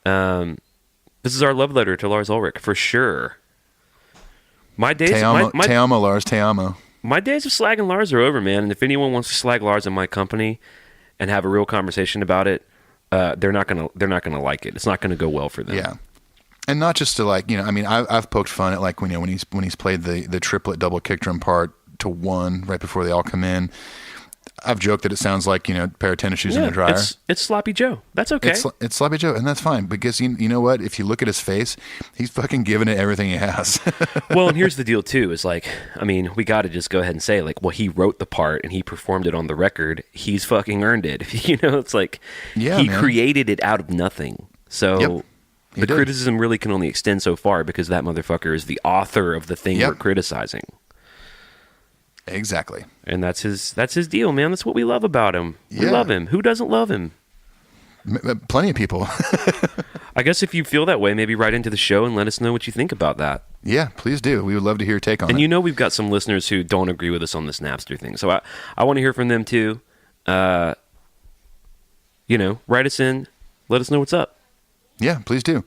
This is our love letter to Lars Ulrich for sure. My days, te amo, Lars, te amo. My days of slagging Lars are over, man. And if anyone wants to slag Lars in my company and have a real conversation about it, they're not gonna like it. It's not gonna go well for them. Yeah. And not just to I mean, I've poked fun at when he's played the triplet double kick drum part to one right before they all come in. I've joked that it sounds like a pair of tennis shoes in a dryer. It's Sloppy Joe. That's okay. It's Sloppy Joe, and that's fine because you know what? If you look at his face, he's fucking giving it everything he has. Well, and here's the deal too: is I mean, we got to just go ahead and say well, he wrote the part and he performed it on the record. He's fucking earned it. It's he created it out of nothing. So the criticism really can only extend so far because that motherfucker is the author of the thing we're criticizing. Exactly. And that's his deal, man. That's what we love about him. We love him. Who doesn't love him? Plenty of people. I guess if you feel that way, maybe write into the show and let us know what you think about that. Yeah, please do. We would love to hear your take on it. And we've got some listeners who don't agree with us on this Napster thing. So I want to hear from them too. Write us in. Let us know what's up. Yeah, please do.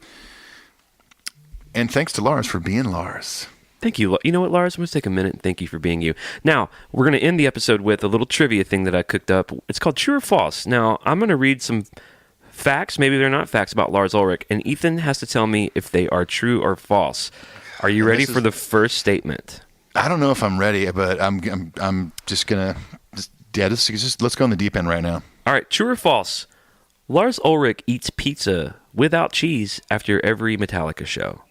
And thanks to Lars for being Lars. Thank you. You know what, Lars? I'm going to take a minute and thank you for being you. Now, we're going to end the episode with a little trivia thing that I cooked up. It's called True or False. Now, I'm going to read some facts. Maybe they're not facts about Lars Ulrich. And Ethan has to tell me if they are true or false. Are you ready for the first statement? I don't know if I'm ready, but I'm just going to... just let's go on the deep end right now. All right. True or false? Lars Ulrich eats pizza without cheese after every Metallica show.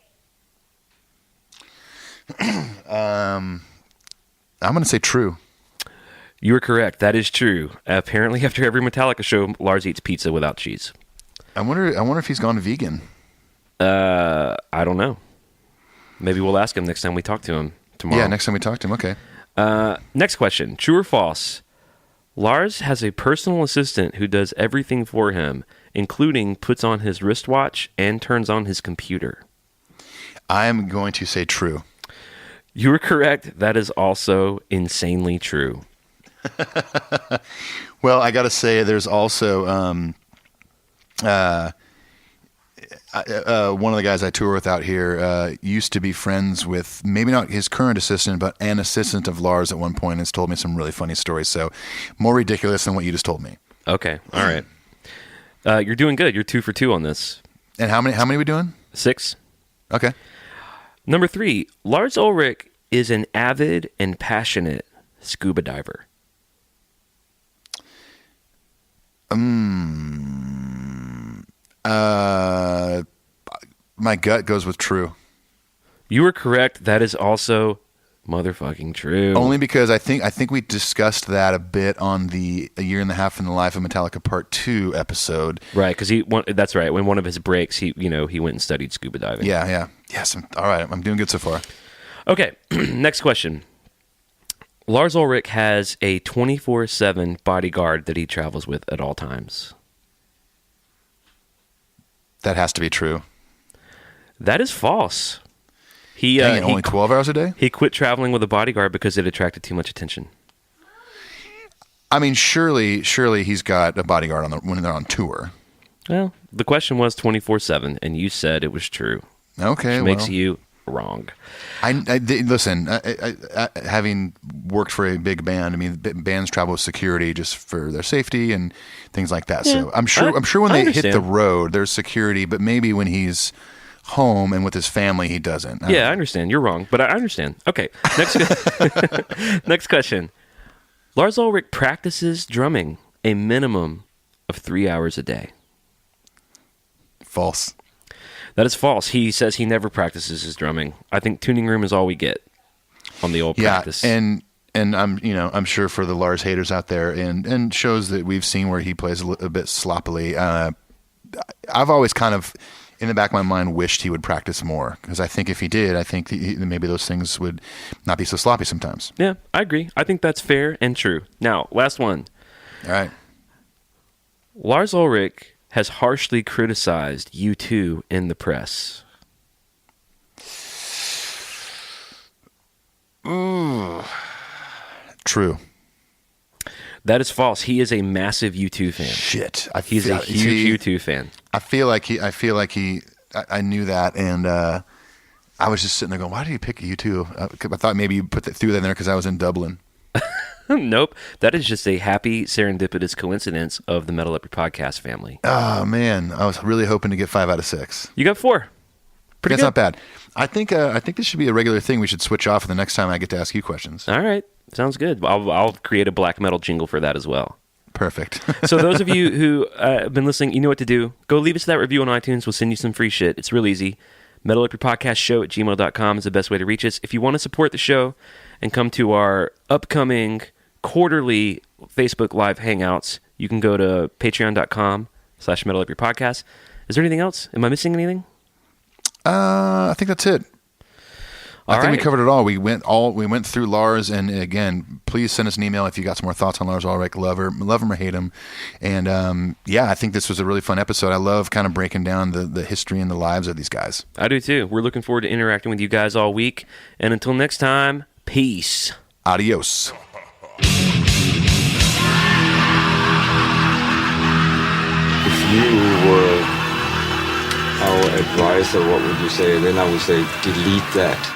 I'm going to say true. You are correct. That is true. Apparently, after every Metallica show, Lars eats pizza without cheese. I wonder if he's gone vegan. I don't know. Maybe we'll ask him next time we talk to him tomorrow. Yeah, next time we talk to him. Okay. Next question. True or false? Lars has a personal assistant who does everything for him, including puts on his wristwatch and turns on his computer. I am going to say true. You are correct. That is also insanely true. Well, I got to say, there's also one of the guys I tour with out here used to be friends with maybe not his current assistant, but an assistant of Lars at one point, and has told me some really funny stories. So more ridiculous than what you just told me. Okay, all right. You're doing good. You're 2 for 2 on this. And how many are we doing? 6. Okay. Number 3, Lars Ulrich is an avid and passionate scuba diver. My gut goes with true. You were correct. That is also motherfucking true. Only because I think we discussed that a bit on the A Year and a Half in the Life of Metallica Part 2 episode. Right, because that's right. When one of his breaks, he went and studied scuba diving. Yeah. Yes. All right. I'm doing good so far. Okay, next question. Lars Ulrich has a 24/7 bodyguard that he travels with at all times. That has to be true. That is false. Only 12 hours a day? He quit traveling with a bodyguard because it attracted too much attention. I mean, surely he's got a bodyguard when they're on tour. Well, the question was 24/7, and you said it was true. Okay, which makes you wrong. Listen, having worked for a big band, I mean, bands travel with security just for their safety and things like that. Yeah, so I'm sure when they hit the road, there's security, but maybe when he's home and with his family, he doesn't. I understand. You're wrong, but I understand. Okay, next question. Lars Ulrich practices drumming a minimum of 3 hours a day. False. That is false. He says he never practices his drumming. I think tuning room is all we get on the old practice. And I'm sure for the Lars haters out there and shows that we've seen where he plays a bit sloppily. I've always kind of in the back of my mind wished he would practice more, because I think if he did, I think maybe those things would not be so sloppy sometimes. Yeah, I agree. I think that's fair and true. Now, last one. All right. Lars Ulrich has harshly criticized U2 in the press. Ooh. True. That is false. He is a massive U2 fan. Shit. He's a huge U2 fan. I feel like he. I knew that, and I was just sitting there going, "Why did he pick U2?" I thought maybe you threw that in there because I was in Dublin. Nope. That is just a happy serendipitous coincidence of the Metal Up Podcast family. Oh man, I was really hoping to get 5 out of 6. You got 4. Pretty That's good. not bad. I think this should be a regular thing. We should switch off the next time I get to ask you questions. All right. Sounds good. I'll create a black metal jingle for that as well. Perfect. So those of you who have been listening, you know what to do. Go leave us that review on iTunes. We'll send you some free shit. It's real easy. MetalUpYourPodcastShow@gmail.com is the best way to reach us. If you want to support the show and come to our upcoming quarterly Facebook Live Hangouts, you can go to patreon.com/MetalUpYourPodcast. Is there anything else? Am I missing anything? I think that's it. I think we covered it all. We went through Lars, and again, please send us an email if you got some more thoughts on Lars Ulrich. Love him or hate him. And I think this was a really fun episode. I love kind of breaking down the history and the lives of these guys. I do too. We're looking forward to interacting with you guys all week. And until next time, peace. Adios. If you were our advisor, what would you say? Then I would say, delete that.